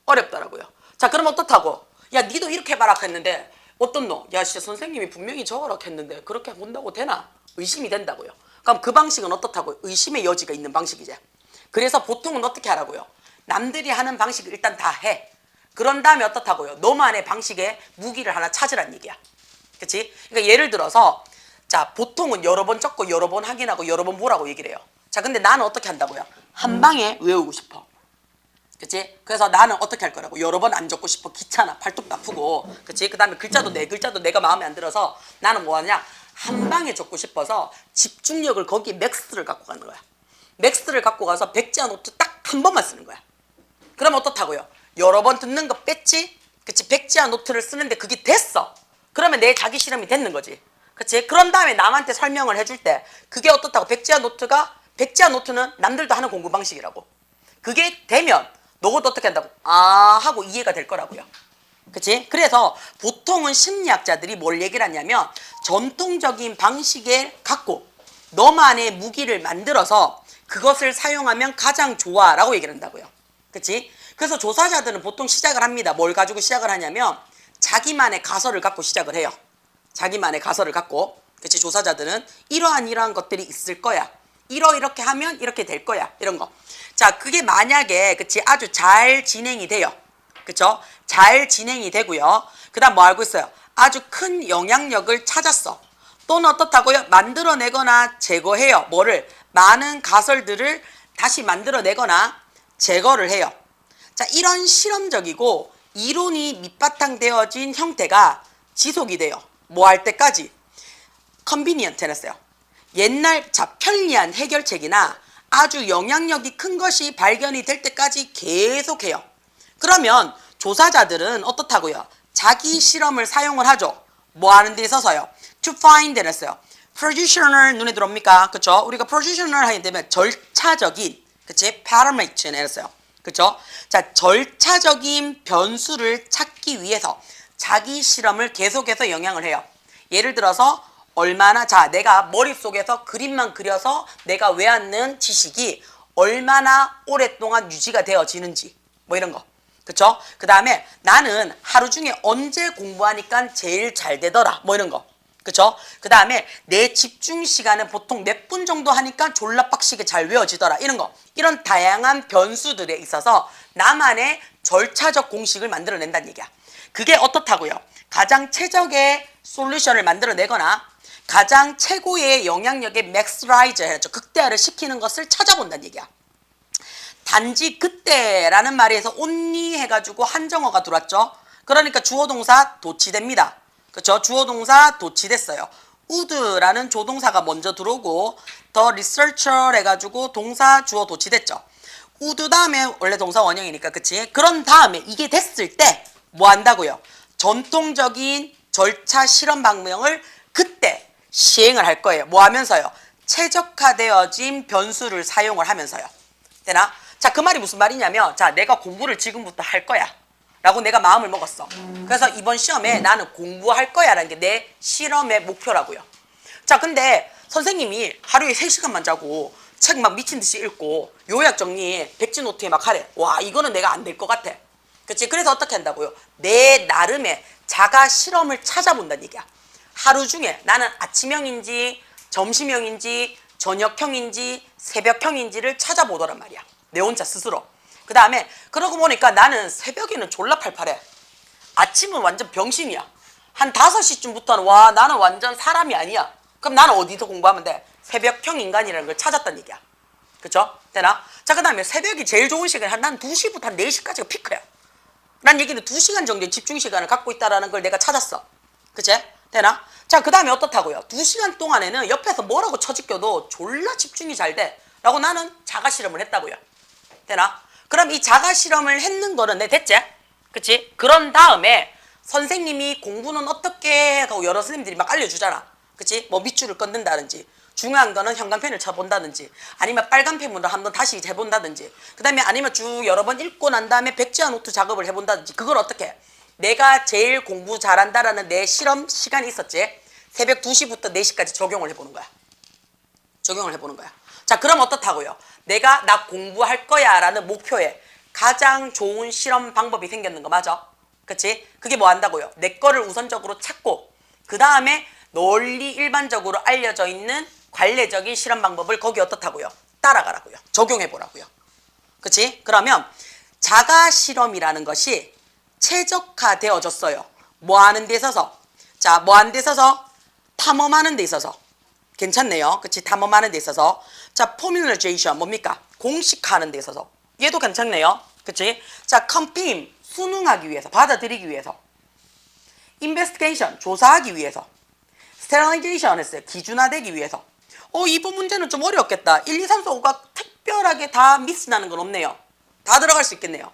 어렵더라고요. 자, 그럼 어떻다고? 야, 니도 이렇게 해봐라 했는데 어떤 놈? 야, 진짜 선생님이 분명히 저거라 했는데 그렇게 본다고 되나? 의심이 된다고요. 그럼 그 방식은 어떻다고? 의심의 여지가 있는 방식이지. 그래서 보통은 어떻게 하라고요? 남들이 하는 방식을 일단 다 해. 그런 다음에 어떻다고요? 너만의 방식의 무기를 하나 찾으란 얘기야. 그치? 그러니까 예를 들어서 자, 보통은 여러 번 적고 여러 번 확인하고 여러 번 보라고 얘기를 해요. 자, 근데 나는 어떻게 한다고요? 한 방에 외우고 싶어. 그치? 그래서 나는 어떻게 할 거라고? 여러 번 안 적고 싶어. 귀찮아. 팔뚝도 아프고. 그치? 그 다음에 글자도 내가 마음에 안 들어서 나는 뭐 하냐? 한 방에 적고 싶어서 집중력을 거기에 맥스를 갖고 가는 거야. 맥스를 갖고 가서 백지화 노트 딱 한 번만 쓰는 거야. 그럼 어떻다고요? 여러 번 듣는 거 뺐지? 그치? 백지화 노트를 쓰는데 그게 됐어. 그러면 내 자기 실험이 됐는 거지. 그치? 그런 다음에 남한테 설명을 해줄 때 그게 어떻다고? 백지화 노트는 남들도 하는 공부 방식이라고. 그게 되면 너도 어떻게 한다고? 아 하고 이해가 될 거라고요. 그치? 그래서 보통은 심리학자들이 뭘 얘기를 하냐면 전통적인 방식에 갖고 너만의 무기를 만들어서 그것을 사용하면 가장 좋아 라고 얘기를 한다고요. 그치? 그래서 조사자들은 보통 시작을 합니다. 뭘 가지고 시작을 하냐면 자기만의 가설을 갖고 시작을 해요. 자기만의 가설을 갖고. 그치? 조사자들은 이러한 것들이 있을 거야. 이렇게 하면 이렇게 될 거야. 이런 거. 자, 그게 만약에 그치? 아주 잘 진행이 돼요. 그쵸? 잘 진행이 되고요. 그 다음 뭐 알고 있어요? 아주 큰 영향력을 찾았어. 또는 어떻다고요? 만들어내거나 제거해요. 뭐를? 많은 가설들을 다시 만들어내거나 제거를 해요. 자, 이런 실험적이고 이론이 밑바탕 되어진 형태가 지속이 돼요. 뭐 할 때까지? 컨비니언트 해놨어요. 옛날 편리한 해결책이나 아주 영향력이 큰 것이 발견이 될 때까지 계속해요. 그러면 조사자들은 어떻다고요? 자기 실험을 사용을 하죠. 뭐 하는 데 있어서요? To find 해놨어요. propositional 눈에 들어옵니까? 그쵸? 우리가 propositional 하게 되면 절차적인, 그치? parameter 해놨어요. 그쵸? 자, 절차적인 변수를 찾기 위해서 자기 실험을 계속해서 영향을 해요. 예를 들어서 얼마나, 자, 내가 머릿속에서 그림만 그려서 내가 외웠는 지식이 얼마나 오랫동안 유지가 되어지는지 뭐 이런 거. 그쵸? 그 다음에 나는 하루 중에 언제 공부하니까 제일 잘 되더라 뭐 이런 거. 그쵸? 그 다음에 내 집중 시간은 보통 몇 분 정도 하니까 졸라 빡시게 잘 외워지더라 이런 거. 이런 다양한 변수들에 있어서 나만의 절차적 공식을 만들어낸다는 얘기야. 그게 어떻다고요? 가장 최적의 솔루션을 만들어내거나 가장 최고의 영향력의 맥스라이저 해야죠. 극대화를 시키는 것을 찾아본다는 얘기야. 단지 그때라는 말에서 only 해가지고 한정어가 들어왔죠. 그러니까 주어동사 도치됩니다. 그렇죠? 주어동사 도치됐어요. would라는 조동사가 먼저 들어오고 the researcher 해가지고 동사 주어 도치됐죠. would 다음에 원래 동사 원형이니까 그치? 그런 다음에 이게 됐을 때 뭐 한다고요? 전통적인 절차 실험 방법을 그때 시행을 할 거예요. 뭐 하면서요? 최적화되어진 변수를 사용을 하면서요. 되나? 자, 그 말이 무슨 말이냐면 자, 내가 공부를 지금부터 할 거야 라고 내가 마음을 먹었어. 그래서 이번 시험에 나는 공부할 거야 라는 게 내 실험의 목표라고요. 자, 근데 선생님이 하루에 3시간만 자고 책 막 미친 듯이 읽고 요약 정리 백지노트에 막 하래. 와, 이거는 내가 안 될 것 같아. 그치? 그래서 어떻게 한다고요? 내 나름의 자가 실험을 찾아본다는 얘기야. 하루 중에 나는 아침형인지 점심형인지 저녁형인지 새벽형인지를 찾아보더란 말이야. 내 혼자 스스로. 그 다음에 그러고 보니까 나는 새벽에는 졸라 팔팔해. 아침은 완전 병신이야. 한 5시쯤부터는 와, 나는 완전 사람이 아니야. 그럼 나는 어디서 공부하면 돼? 새벽형 인간이라는 걸 찾았단 얘기야. 그쵸? 되나? 자, 그 다음에 새벽이 제일 좋은 시간이 한 2시부터 한 4시까지가 피크야. 난 얘기는 2시간 정도의 집중 시간을 갖고 있다라는 걸 내가 찾았어. 그치? 되나? 자, 그 다음에 어떻다고요? 2시간 동안에는 옆에서 뭐라고 처지껴도 졸라 집중이 잘 돼. 라고 나는 자가 실험을 했다고요. 되나? 그럼 이 자가 실험을 했는 거는 내 됐지? 그치? 그런 다음에 선생님이 공부는 어떻게 하고 여러 선생님들이 막 알려주잖아. 그치? 뭐 밑줄을 끊는다든지 중요한 거는 형광펜을 쳐본다든지 아니면 빨간 펜으로 한번 다시 해본다든지 그 다음에 아니면 쭉 여러 번 읽고 난 다음에 백지화 노트 작업을 해본다든지 그걸 어떻게 해? 내가 제일 공부 잘한다라는 내 실험 시간이 있었지? 새벽 2시부터 4시까지 적용을 해보는 거야. 적용을 해보는 거야. 자, 그럼 어떻다고요? 내가 나 공부할 거야 라는 목표에 가장 좋은 실험 방법이 생겼는 거 맞아? 그치? 그게 뭐 한다고요? 내 거를 우선적으로 찾고 그 다음에 널리 일반적으로 알려져 있는 관례적인 실험 방법을 거기 어떻다고요? 따라가라고요. 적용해보라고요. 그치? 그러면 자가 실험이라는 것이 최적화되어졌어요. 뭐 하는 데 있어서? 자, 뭐 하는 데 있어서? 탐험하는 데 있어서. 괜찮네요. 그치? 탐험하는 데 있어서. 자, 포뮬레이션 뭡니까? 공식화하는 데 있어서. 얘도 괜찮네요. 그치? 자, 컴페인 수능하기 위해서, 받아들이기 위해서. 인베스티게이션 조사하기 위해서. 스테라이제이션 했어요. 기준화되기 위해서. 이번 문제는 좀 어렵겠다. 1, 2, 3, 4, 5가 특별하게 다 미스나는 건 없네요. 다 들어갈 수 있겠네요.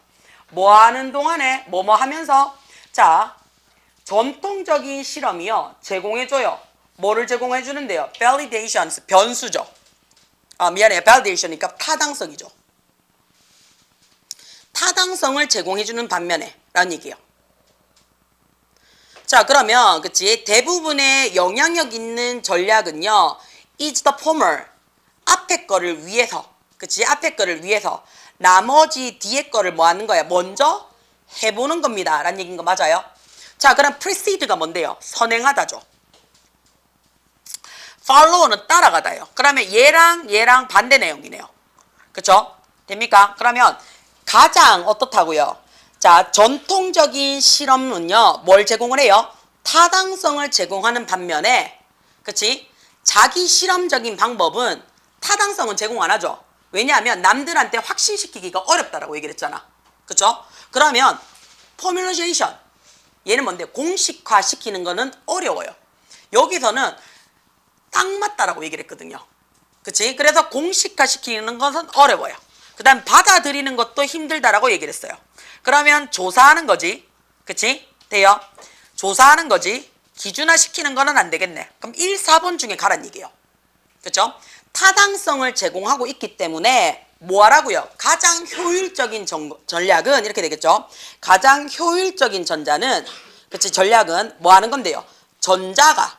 뭐 하는 동안에 뭐뭐 하면서 자, 전통적인 실험이요. 제공해줘요. 뭐를 제공해주는데요? Validation, 변수죠. 미안해요. Validation이니까 타당성이죠. 타당성을 제공해주는 반면에 라는 얘기예요. 자, 그러면 그치 대부분의 영향력 있는 전략은요. is the former 앞에 거를 위해서 그치 앞에 거를 위해서 나머지 뒤에 거를 뭐 하는 거야? 먼저 해보는 겁니다. 라는 얘기인 거 맞아요? 자, 그럼 precede가 뭔데요? 선행하다죠. follow는 따라가다요. 그러면 얘랑 반대 내용이네요. 그쵸? 됩니까? 그러면 가장 어떻다고요? 자, 전통적인 실험은요. 뭘 제공을 해요? 타당성을 제공하는 반면에 그치? 자기 실험적인 방법은 타당성은 제공 안 하죠. 왜냐하면 남들한테 확신시키기가 어렵다라고 얘기를 했잖아. 그쵸? 그러면 포뮬레이션 얘는 뭔데? 공식화 시키는 거는 어려워요. 여기서는 딱 맞다라고 얘기를 했거든요. 그치? 그래서 공식화 시키는 것은 어려워요. 그 다음 받아들이는 것도 힘들다라고 얘기를 했어요. 그러면 조사하는 거지. 그치? 돼요? 조사하는 거지. 기준화 시키는 거는 안 되겠네. 그럼 1, 4번 중에 가란 얘기예요. 그쵸? 타당성을 제공하고 있기 때문에 뭐 하라고요? 가장 효율적인 전략은 이렇게 되겠죠. 가장 효율적인 그치? 전략은 뭐 하는 건데요? 전자가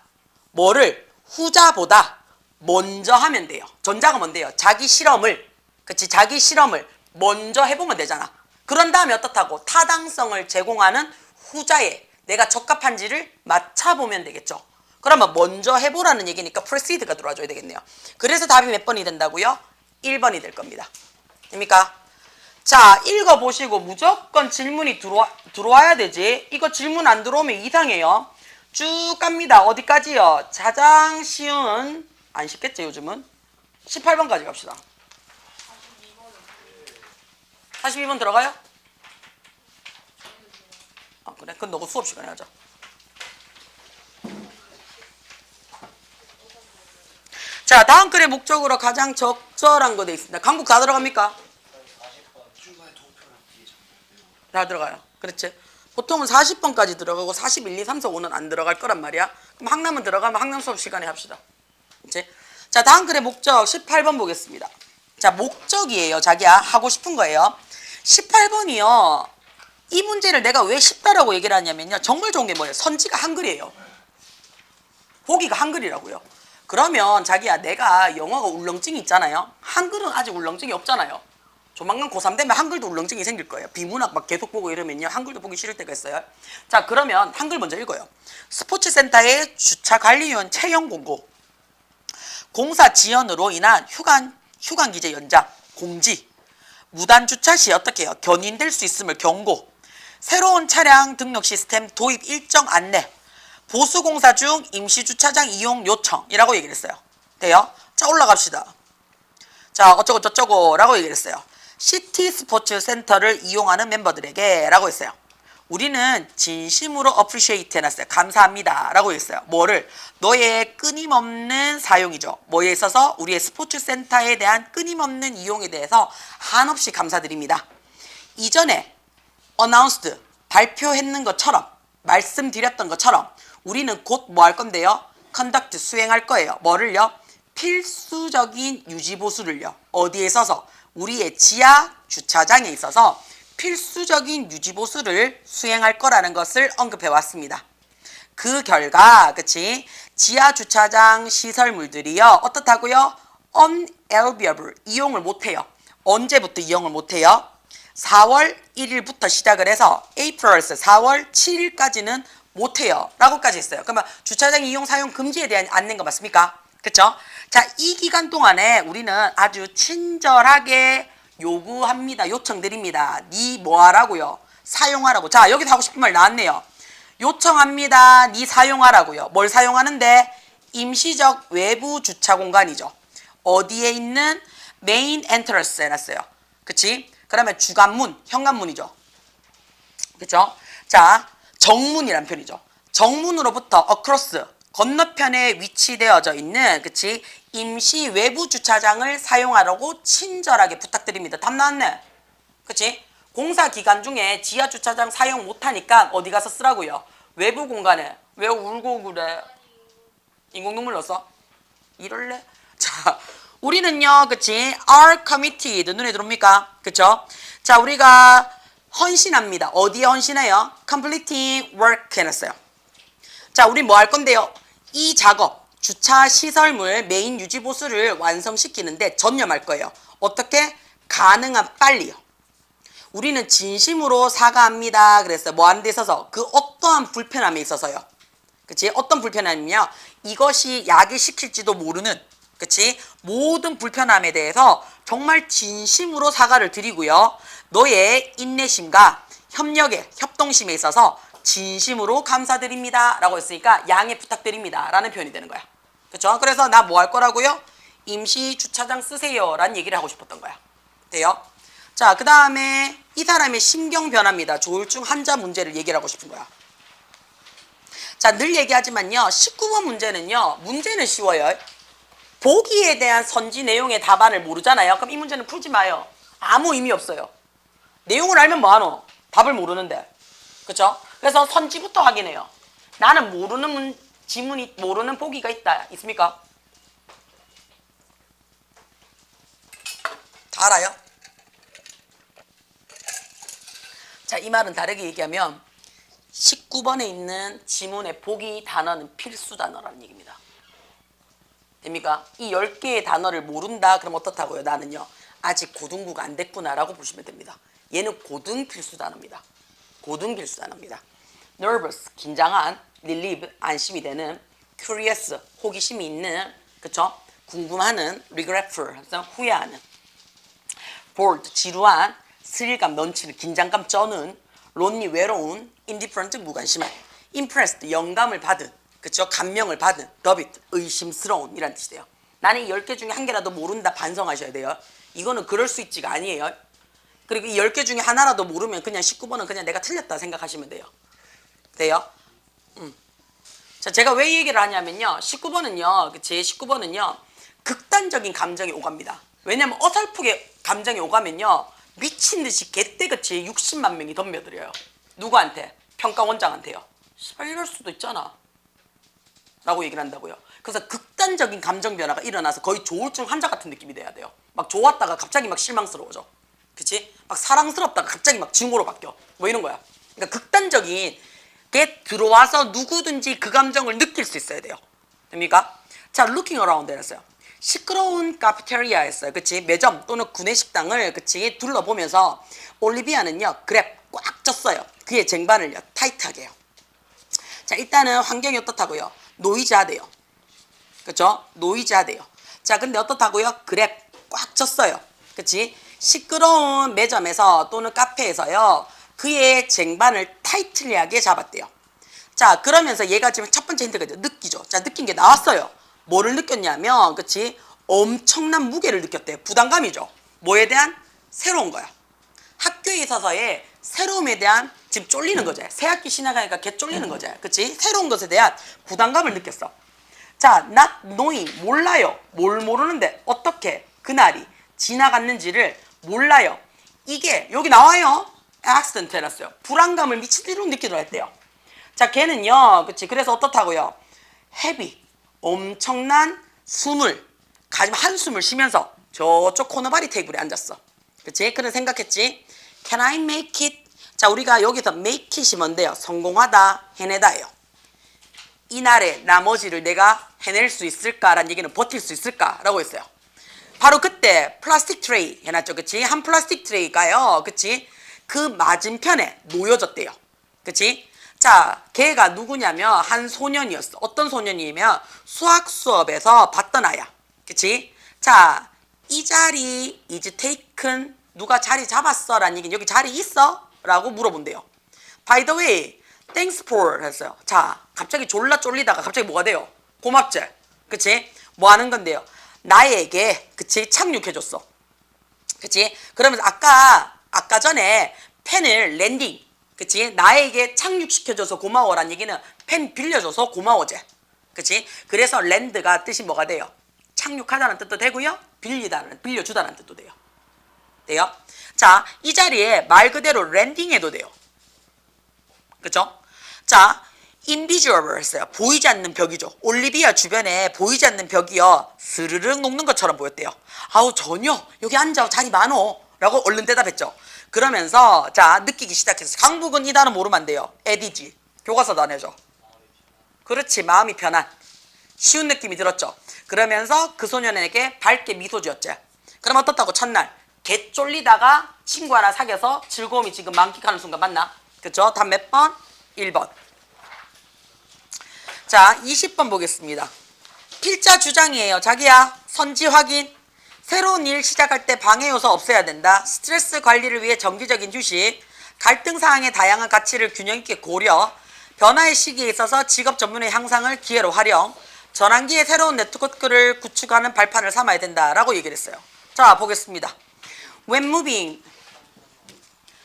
뭐를 후자보다 먼저 하면 돼요. 전자가 뭔데요? 자기 실험을 그치? 자기 실험을 먼저 해보면 되잖아. 그런 다음에 어떻다고? 타당성을 제공하는 후자에 내가 적합한지를 맞춰보면 되겠죠. 그러면 먼저 해보라는 얘기니까 precede가 들어와줘야 되겠네요. 그래서 답이 몇 번이 된다고요? 1번이 될 겁니다. 됩니까? 자, 읽어보시고 무조건 질문이 들어와야 되지. 이거 질문 안 들어오면 이상해요. 쭉 갑니다. 어디까지요? 가장 쉬운 안 쉽겠지 요즘은? 18번까지 갑시다. 42번 들어가요? 그래? 그건 너가 수업 시간에 하자. 자, 다음 글의 목적으로 가장 적절한 거 돼 있습니다. 강북 다 들어갑니까? 다 들어가요. 그렇지? 보통은 40번까지 들어가고 41, 2, 3, 4, 5는 안 들어갈 거란 말이야. 그럼 학남은 들어가면 학남 수업 시간에 합시다. 그렇지? 자, 다음 글의 목적 18번 보겠습니다. 자, 목적이에요. 자기야 하고 싶은 거예요. 18번이요. 이 문제를 내가 왜 쉽다라고 얘기를 하냐면요. 정말 좋은 게 뭐예요? 선지가 한글이에요. 보기가 한글이라고요. 그러면 자기야 내가 영어가 울렁증이 있잖아요. 한글은 아직 울렁증이 없잖아요. 조만간 고3 되면 한글도 울렁증이 생길 거예요. 비문학 막 계속 보고 이러면요. 한글도 보기 싫을 때가 있어요. 자, 그러면 한글 먼저 읽어요. 스포츠센터의 주차관리위원 채용 공고. 공사 지연으로 인한 휴관기재 연장 공지. 무단 주차 시 어떻게 해요? 견인될 수 있음을 경고. 새로운 차량 등록 시스템 도입 일정 안내. 보수공사 중 임시주차장 이용 요청이라고 얘기를 했어요. 돼요? 자, 올라갑시다. 자, 자, 어쩌고 저쩌고 라고 얘기를 했어요. 시티 스포츠 센터를 이용하는 멤버들에게 라고 했어요. 우리는 진심으로 appreciate 해놨어요. 감사합니다 라고 했어요. 뭐를? 너의 끊임없는 사용이죠. 뭐에 있어서? 우리의 스포츠 센터에 대한 끊임없는 이용에 대해서 한없이 감사드립니다. 이전에 announced, 발표했는 것처럼, 말씀드렸던 것처럼 우리는 곧 뭐 할 건데요? conduct, 수행할 거예요. 뭐를요? 필수적인 유지보수를요. 어디에 있어서? 우리의 지하 주차장에 있어서 필수적인 유지보수를 수행할 거라는 것을 언급해 왔습니다. 그 결과, 그치? 지하 주차장 시설물들이요. 어떻다고요? unavailable, 이용을 못해요. 언제부터 이용을 못해요? 4월 1일부터 시작을 해서 April's 4월 7일까지는 못해요 라고까지 했어요. 그러면 주차장 이용 사용 금지에 대한 안내인 거 맞습니까? 그쵸? 자, 이 기간 동안에 우리는 아주 친절하게 요구합니다. 요청드립니다. 니 뭐 하라고요? 사용하라고. 자, 여기서 하고 싶은 말 나왔네요. 요청합니다. 니 사용하라고요. 뭘 사용하는데? 임시적 외부 주차 공간이죠. 어디에 있는? 메인 엔트런스 해놨어요. 그치? 그러면 주간문, 현관문이죠. 그쵸? 자, 정문이란 표현이죠. 정문으로부터 across, 건너편에 위치되어져 있는, 그치? 임시 외부 주차장을 사용하라고 친절하게 부탁드립니다. 답 나왔네. 그치? 공사 기간 중에 지하 주차장 사용 못하니까 어디 가서 쓰라고요? 외부 공간에. 왜 울고 그래? 인공눈물 넣었어? 이럴래? 자, 우리는요, 그치? are committed. 눈에 들어옵니까? 그쵸? 자, 우리가 헌신합니다. 어디에 헌신해요? completing work 해놨어요. 자, 우리 뭐 할 건데요? 이 작업, 주차 시설물 메인 유지 보수를 완성시키는데 전념할 거예요. 어떻게? 가능한 빨리요. 우리는 진심으로 사과합니다. 그랬어요. 뭐 하는 데 있어서? 그 어떠한 불편함에 있어서요. 그치? 어떤 불편함이며 이것이 야기시킬지도 모르는, 그치? 모든 불편함에 대해서 정말 진심으로 사과를 드리고요. 너의 인내심과 협력에, 협동심에 있어서 진심으로 감사드립니다 라고 했으니까 양해 부탁드립니다 라는 표현이 되는 거야. 그쵸? 그래서 나 뭐 할 거라고요? 임시 주차장 쓰세요 라는 얘기를 하고 싶었던 거야. 돼요? 자, 그 다음에 이 사람의 심경 변화입니다. 조울증 환자 문제를 얘기를 하고 싶은 거야. 자, 늘 얘기하지만요, 19번 문제는요, 문제는 쉬워요. 보기에 대한 선지 내용의 답안을 모르잖아요. 그럼 이 문제는 풀지 마요. 아무 의미 없어요. 내용을 알면 뭐하노? 답을 모르는데. 그쵸? 그래서 선지부터 확인해요. 나는 모르는 지문이, 모르는 보기가 있다. 있습니까? 다 알아요? 자, 이 말은 다르게 얘기하면 19번에 있는 지문의 보기 단어는 필수 단어라는 얘기입니다. 됩니까? 이 10개의 단어를 모른다? 그럼 어떻다고요? 나는요, 아직 고등부가 안 됐구나 라고 보시면 됩니다. 얘는 고등 필수 단어입니다. 고등 필수 단어입니다. nervous, 긴장한, relieve, 안심이 되는, curious, 호기심이 있는, 그쵸? 궁금하는, regretful, 후회하는, bored, 지루한, 스릴감 넘치는, 긴장감 쩌는, lonely, 외로운, indifferent, 무관심한, impressed, 영감을 받은, 그쵸? 감명을 받은, doubt, 의심스러운 이란 뜻이 돼요. 나는 이 10개 중에 한 개라도 모른다 반성하셔야 돼요. 이거는 그럴 수 있지가 아니에요. 그리고 이 10개 중에 하나라도 모르면 그냥 19번은 그냥 내가 틀렸다 생각하시면 돼요. 돼요? 자, 제가 왜 이 얘기를 하냐면요, 19번은요, 그치? 19번은요, 극단적인 감정이 오갑니다. 왜냐면 어설프게 감정이 오가면요, 미친 듯이 개떼같이 60만 명이 덤벼들어요. 누구한테? 평가원장한테요. 씨발 이럴 수도 있잖아 라고 얘기를 한다고요. 그래서 극단적인 감정 변화가 일어나서 거의 조울증 환자 같은 느낌이 돼야 돼요. 막 좋았다가 갑자기 막 실망스러워져. 그치? 막 사랑스럽다가 갑자기 막 증오로 바뀌어. 뭐 이런 거야. 그러니까 극단적인 게 들어와서 누구든지 그 감정을 느낄 수 있어야 돼요. 됩니까? 자, looking around 했어요. 시끄러운 카페테리아였어요. 그치? 매점 또는 구내식당을, 그치? 둘러보면서 올리비아는요, 그랩 꽉 쪘어요. 그의 쟁반을요, 타이트하게 해요. 자, 일단은 환경이 어떻다고요? 노이즈하대요. 그쵸? 노이즈하대요. 자, 근데 어떻다고요? 그랩 꽉 쪘어요. 그치? 시끄러운 매점에서 또는 카페에서요, 그의 쟁반을 타이틀리하게 잡았대요. 자, 그러면서 얘가 지금 첫 번째 힌트가 느끼죠. 자, 느낀 게 나왔어요. 뭐를 느꼈냐면, 그치? 엄청난 무게를 느꼈대요. 부담감이죠. 뭐에 대한? 새로운 거야. 학교에 있어서의 새로움에 대한 지금 쫄리는 거죠. 새 학기 지나가니까 개 쫄리는 거죠. 그치? 새로운 것에 대한 부담감을 느꼈어. 자, not knowing, 몰라요. 뭘 모르는데 어떻게 그날이 지나갔는지를 몰라요. 이게 여기 나와요. accident 해놨어요. 불안감을 미치도록 느끼더라 했대요. 자, 걔는요, 그치? 그래서 어떻다고요? heavy, 엄청난 숨을, 한숨을 쉬면서 저쪽 코너바리 테이블에 앉았어. 그치? 그래 생각했지? Can I make it? 자, 우리가 여기서 make it이 뭔데요? 성공하다, 해내다예요. 이날의 나머지를 내가 해낼 수 있을까라는 얘기는 버틸 수 있을까라고 했어요. 바로 그때 플라스틱 트레이 해놨죠. 그치? 한 플라스틱 트레이가요. 그치? 그 맞은편에 놓여졌대요. 그치? 자, 걔가 누구냐면 한 소년이었어. 어떤 소년이냐면 수학 수업에서 봤던 아야. 그치? 자, 이 자리 is taken, 누가 자리 잡았어? 라는 얘기는 여기 자리 있어? 라고 물어본대요. By the way, thanks for 했어요. 자, 갑자기 졸라 쫄리다가 갑자기 뭐가 돼요? 고맙지? 그치? 뭐 하는 건데요? 나에게, 그치? 착륙해줬어. 그치? 그러면서 아까 전에 펜을 랜딩, 그치? 나에게 착륙시켜줘서 고마워라는 얘기는 펜 빌려줘서 고마워제. 그치? 그래서 랜드가 뜻이 뭐가 돼요? 착륙하다는 뜻도 되고요. 빌려주다는 뜻도 돼요. 돼요? 자, 이 자리에 말 그대로 랜딩해도 돼요. 그쵸? 자, invisible 했어요. 보이지 않는 벽이죠. 올리비아 주변에 보이지 않는 벽이요. 스르륵 녹는 것처럼 보였대요. 아우, 전혀 여기 앉아 자리 많어 라고 얼른 대답했죠. 그러면서 자, 느끼기 시작했어. 강북은 이 단어 모르면 안 돼요. 에디지. 교과서도 안 해줘. 그렇지, 마음이 편한. 쉬운 느낌이 들었죠. 그러면서 그 소년에게 밝게 미소 지었죠. 그럼 어떻다고 첫날 개 쫄리다가 친구 하나 사귀어서 즐거움이 지금 만끽하는 순간 맞나? 그쵸? 답 몇 번? 1번. 자, 20번 보겠습니다. 필자 주장이에요. 자기야, 선지 확인. 새로운 일 시작할 때 방해 요소 없애야 된다. 스트레스 관리를 위해 정기적인 휴식. 갈등 사항의 다양한 가치를 균형 있게 고려. 변화의 시기에 있어서 직업 전문의 향상을 기회로 활용. 전환기에 새로운 네트워크를 구축하는 발판을 삼아야 된다라고 얘기를 했어요. 자, 보겠습니다. When moving.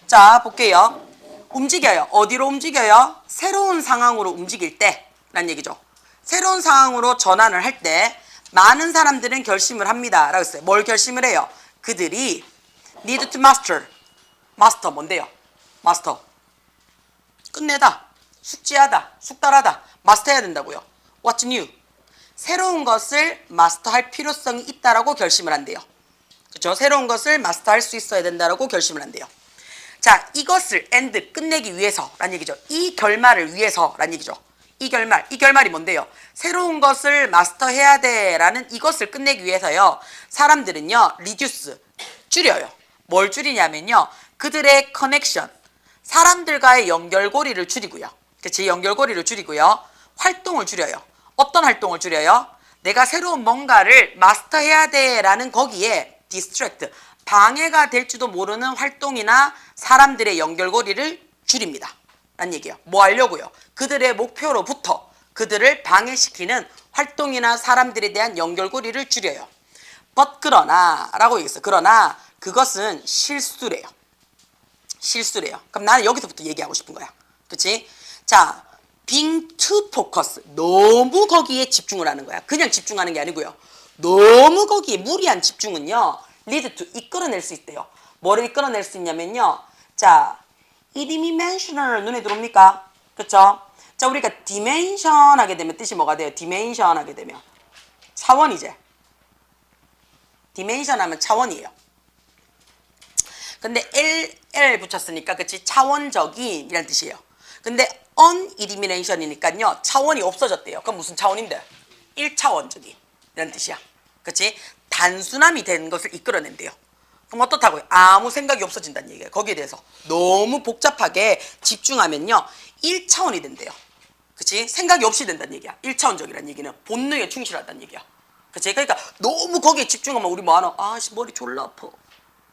자, 볼게요. 움직여요. 어디로 움직여요? 새로운 상황으로 움직일 때 라는 얘기죠. 새로운 상황으로 전환을 할 때 많은 사람들은 결심을 합니다 라고 했어요. 뭘 결심을 해요? 그들이 need to master. 마스터 뭔데요? 마스터. 끝내다. 숙지하다. 숙달하다. 마스터해야 된다고요. What's new? 새로운 것을 마스터할 필요성이 있다라고 결심을 한대요. 그렇죠? 새로운 것을 마스터할 수 있어야 된다라고 결심을 한대요. 자, 이것을 end 끝내기 위해서라는 얘기죠. 이 결말을 위해서라는 얘기죠. 이 결말이 뭔데요? 새로운 것을 마스터해야 돼라는 이것을 끝내기 위해서요. 사람들은요, reduce 줄여요. 뭘 줄이냐면요, 그들의 커넥션, 사람들과의 연결고리를 줄이고요. 그치? 연결고리를 줄이고요. 활동을 줄여요. 어떤 활동을 줄여요? 내가 새로운 뭔가를 마스터해야 돼라는 거기에 distract, 방해가 될지도 모르는 활동이나 사람들의 연결고리를 줄입니다. 라는 얘기예요. 뭐 하려고요? 그들의 목표로부터 그들을 방해시키는 활동이나 사람들에 대한 연결고리를 줄여요. but 그러나 라고 얘기했어요. 그러나 그것은 실수래요. 실수래요. 그럼 나는 여기서부터 얘기하고 싶은 거야. 그치? 자, being too focus. 너무 거기에 집중을 하는 거야. 그냥 집중하는 게 아니고요. 너무 거기에 무리한 집중은요, lead to 이끌어낼 수 있대요. 뭐를 이끌어낼 수 있냐면요. 자, 이 dimensional 눈에 들어옵니까? 그쵸? 자, 우리가 dimension 하게 되면 뜻이 뭐가 돼요? dimension 하게 되면 차원이제. dimension 하면 차원이에요. 근데 L 붙였으니까 그치? 차원적인 이란 뜻이에요. 근데 unelimination이니까요, 차원이 없어졌대요. 그럼 무슨 차원인데? 1차원적인 이란 뜻이야. 그치? 단순함이 된 것을 이끌어낸대요. 그럼 어떻다고요? 아무 생각이 없어진다는 얘기예요. 거기에 대해서 너무 복잡하게 집중하면요, 1차원이 된대요. 그치? 생각이 없이 된다는 얘기야. 1차원적이라는 얘기는 본능에 충실하다는 얘기야. 그치? 그러니까 너무 거기에 집중하면 우리 뭐 하나? 아씨, 머리 졸라 아파.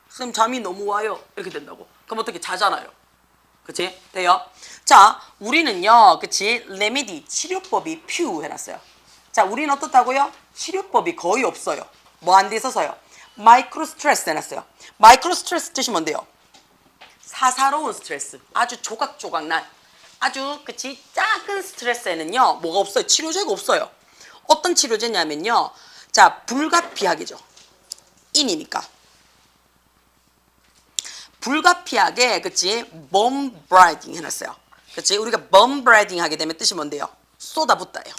선생님 잠이 너무 와요. 이렇게 된다고. 그럼 어떻게 자잖아요. 그치? 돼요? 자, 우리는요, 그치? 레미디, 치료법이 few 해놨어요. 자, 우리는 어떻다고요? 치료법이 거의 없어요. 뭐 안 돼 있어서요. 마이크로 스트레스 해놨어요. 마이크로 스트레스 뜻이 뭔데요? 사사로운 스트레스. 아주 조각조각 난 아주 그치 작은 스트레스에는요 뭐가 없어요. 치료제가 없어요. 어떤 치료제냐면요. 자, 불가피하게죠. 인이니까. 불가피하게 그치 bombardiing 해놨어요. 그치 우리가 bombardiing 하게 되면 뜻이 뭔데요? 쏟아붓다예요.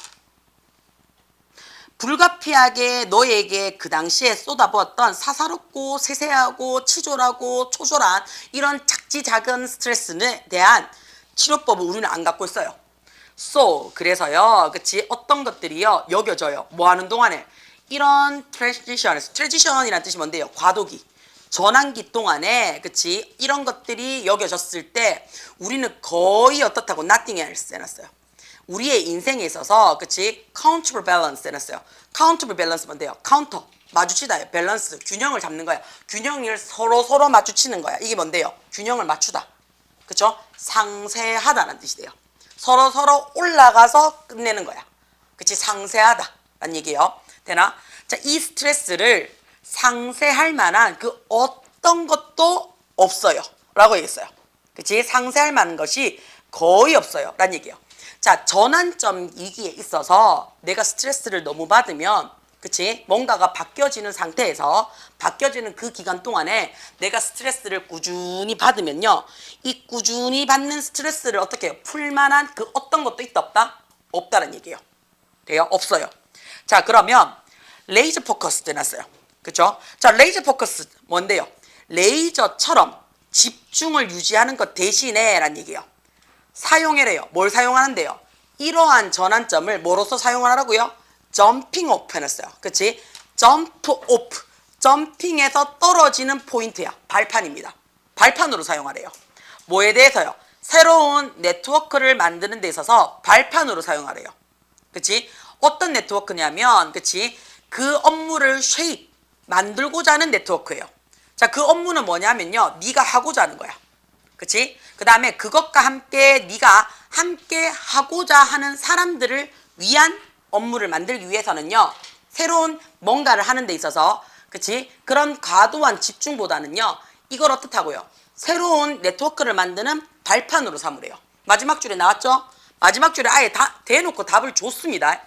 불가피하게 너에게 그 당시에 쏟아부었던 사사롭고 세세하고 치졸하고 초졸한 이런 작지 작은 스트레스에 대한 치료법을 우리는 안 갖고 있어요. So 그래서요, 그치 어떤 것들이요 여겨져요. 뭐 하는 동안에 이런 트랜지션이라는 뜻이 뭔데요? 과도기, 전환기 동안에 그치 이런 것들이 여겨졌을 때 우리는 거의 어떻다고 nothing else 해놨어요. 우리의 인생에 있어서 그치 countable balance 해놨어요. countable balance 뭔데요? 카운터 마주치다예요. 밸런스 균형을 잡는 거야. 균형을 서로 마주치는 거야. 이게 뭔데요? 균형을 맞추다. 그쵸? 상세하다는 뜻이 돼요. 서로 올라가서 끝내는 거야. 그치? 상세하다라는 얘기예요. 되나? 자, 이 스트레스를 상쇄할 만한 그 어떤 것도 없어요. 라고 얘기했어요. 그치? 상쇄할 만한 것이 거의 없어요. 라는 얘기예요. 자, 전환점 위기에 있어서 내가 스트레스를 너무 받으면 그치? 뭔가가 바뀌어지는 상태에서 바뀌어지는 그 기간 동안에 내가 스트레스를 꾸준히 받으면요. 이 꾸준히 받는 스트레스를 어떻게 해요? 풀만한 그 어떤 것도 있다 없다? 없다는 얘기예요. 돼요? 없어요. 자, 그러면 레이저 포커스 해놨어요. 그쵸? 자, 레이저 포커스 뭔데요? 레이저처럼 집중을 유지하는 것 대신에 라는 얘기예요. 사용해래요. 뭘 사용하는데요? 이러한 전환점을 뭐로서 사용하라고요? 점핑 오프 해놨어요. 그치? 점프 오프. 점핑에서 떨어지는 포인트야. 발판입니다. 발판으로 사용하래요. 뭐에 대해서요? 새로운 네트워크를 만드는 데 있어서 발판으로 사용하래요. 그치? 어떤 네트워크냐면, 그치? 그 업무를 만들고자 하는 네트워크예요. 자, 그 업무는 뭐냐면요. 네가 하고자 하는 거야. 그치? 그 다음에 그것과 함께 네가 함께 하고자 하는 사람들을 위한 업무를 만들기 위해서는요. 새로운 뭔가를 하는 데 있어서 그치? 그런 과도한 집중보다는요. 이걸 어떻다고요? 새로운 네트워크를 만드는 발판으로 삼으래요. 마지막 줄에 나왔죠? 마지막 줄에 아예 다 대놓고 답을 줬습니다.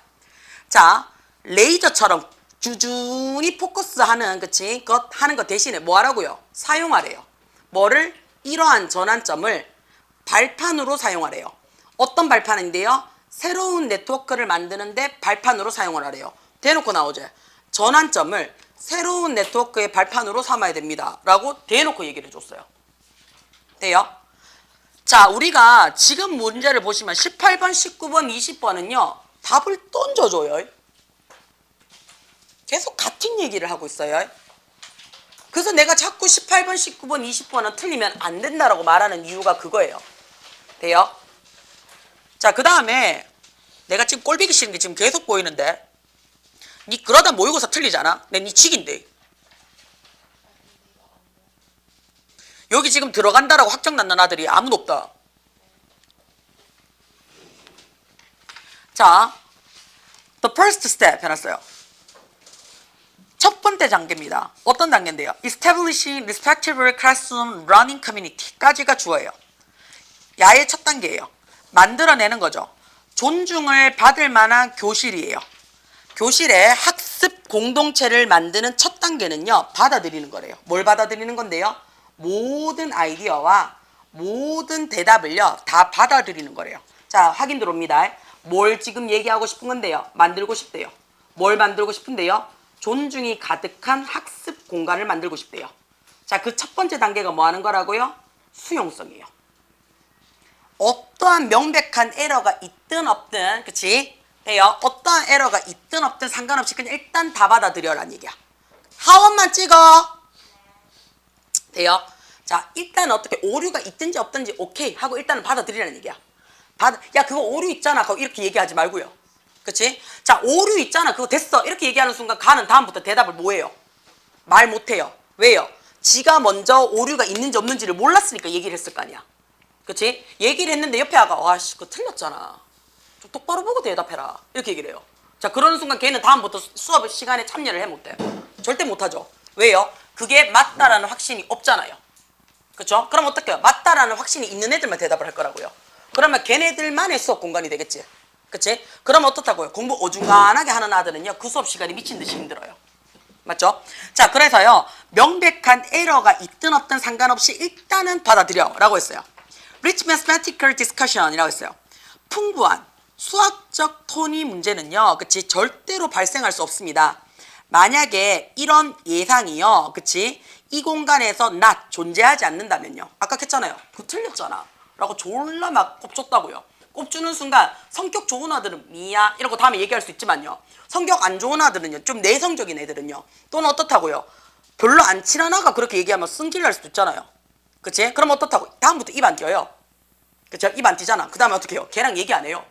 자, 레이저처럼 꾸준히 포커스하는 그치? 것 하는 것 대신에 뭐 하라고요? 사용하래요. 뭐를? 이러한 전환점을 발판으로 사용하래요. 어떤 발판인데요? 새로운 네트워크를 만드는데 발판으로 사용을 하래요. 대놓고 나오죠. 전환점을 새로운 네트워크의 발판으로 삼아야 됩니다. 라고 대놓고 얘기를 해줬어요. 돼요? 자, 우리가 지금 문제를 보시면 18번, 19번, 20번은요. 답을 던져줘요. 계속 같은 얘기를 하고 있어요. 그래서 내가 자꾸 18번, 19번, 20번은 틀리면 안 된다라고 말하는 이유가 그거예요. 돼요? 자, 그 다음에 내가 지금 꼴보기 싫은 게 지금 계속 보이는데 니 그러다 모의고사 틀리잖아? 내 니 직인데. 여기 지금 들어간다라고 확정 났는 아들이 아무도 없다. 자, the first step 해놨어요. 첫 번째 단계입니다. 어떤 단계인데요? Establishing respectable classroom running community까지가 주어예요. 야의 첫 단계예요. 만들어내는 거죠. 존중을 받을 만한 교실이에요. 교실의 학습 공동체를 만드는 첫 단계는요. 받아들이는 거래요. 뭘 받아들이는 건데요? 모든 아이디어와 모든 대답을요. 다 받아들이는 거래요. 자, 확인 들어옵니다. 뭘 지금 얘기하고 싶은 건데요? 만들고 싶대요. 뭘 만들고 싶은데요? 존중이 가득한 학습 공간을 만들고 싶대요. 자, 그 첫 번째 단계가 뭐 하는 거라고요? 수용성이에요. 어떠한 명백한 에러가 있든 없든, 그치? 돼요? 어떠한 에러가 있든 없든 상관없이 그냥 일단 다 받아들여라는 얘기야. 하원만 찍어. 돼요? 자, 일단 어떻게 오류가 있든지 없든지 오케이 하고 일단은 받아들이라는 얘기야. 야, 그거 오류 있잖아. 이렇게 얘기하지 말고요. 그치? 자, 오류 있잖아. 그거 됐어. 이렇게 얘기하는 순간 가는 다음부터 대답을 뭐해요? 말 못해요. 왜요? 지가 먼저 오류가 있는지 없는지를 몰랐으니까 얘기를 했을 거 아니야. 그치? 얘기를 했는데 옆에 아가 와씨 그거 틀렸잖아. 좀 똑바로 보고 대답해라. 이렇게 얘기를 해요. 자, 그러는 순간 걔는 다음부터 수업 시간에 참여를 해 못해. 절대 못하죠. 왜요? 그게 맞다라는 확신이 없잖아요. 그렇죠? 그럼 어떡해요? 맞다라는 확신이 있는 애들만 대답을 할 거라고요. 그러면 걔네들만의 수업 공간이 되겠지. 그치? 그럼 어떻다고요? 공부 어중간하게 하는 아들은요, 그 수업 시간이 미친 듯이 힘들어요. 맞죠? 자, 그래서요, 명백한 에러가 있든 없든 상관없이 일단은 받아들여 라고 했어요. Rich mathematical discussion 이라고 했어요. 풍부한 수학적 토니 문제는요, 그치? 절대로 발생할 수 없습니다. 만약에 이런 예상이요, 그치? 이 공간에서 not 존재하지 않는다면요. 아까 했잖아요. 그거 틀렸잖아. 라고 졸라 막 꼽줬다고요. 꼽주는 순간 성격 좋은 아들은 미야 이러고 다음에 얘기할 수 있지만요. 성격 안 좋은 아들은요. 좀 내성적인 애들은요. 또는 어떻다고요. 별로 안 친한 아가 그렇게 얘기하면 승질날 수도 있잖아요. 그치? 그럼 어떻다고? 다음부터 입 안 띄어요. 그쵸? 입 안 띄잖아. 그 다음에 어떻게 해요? 걔랑 얘기 안 해요.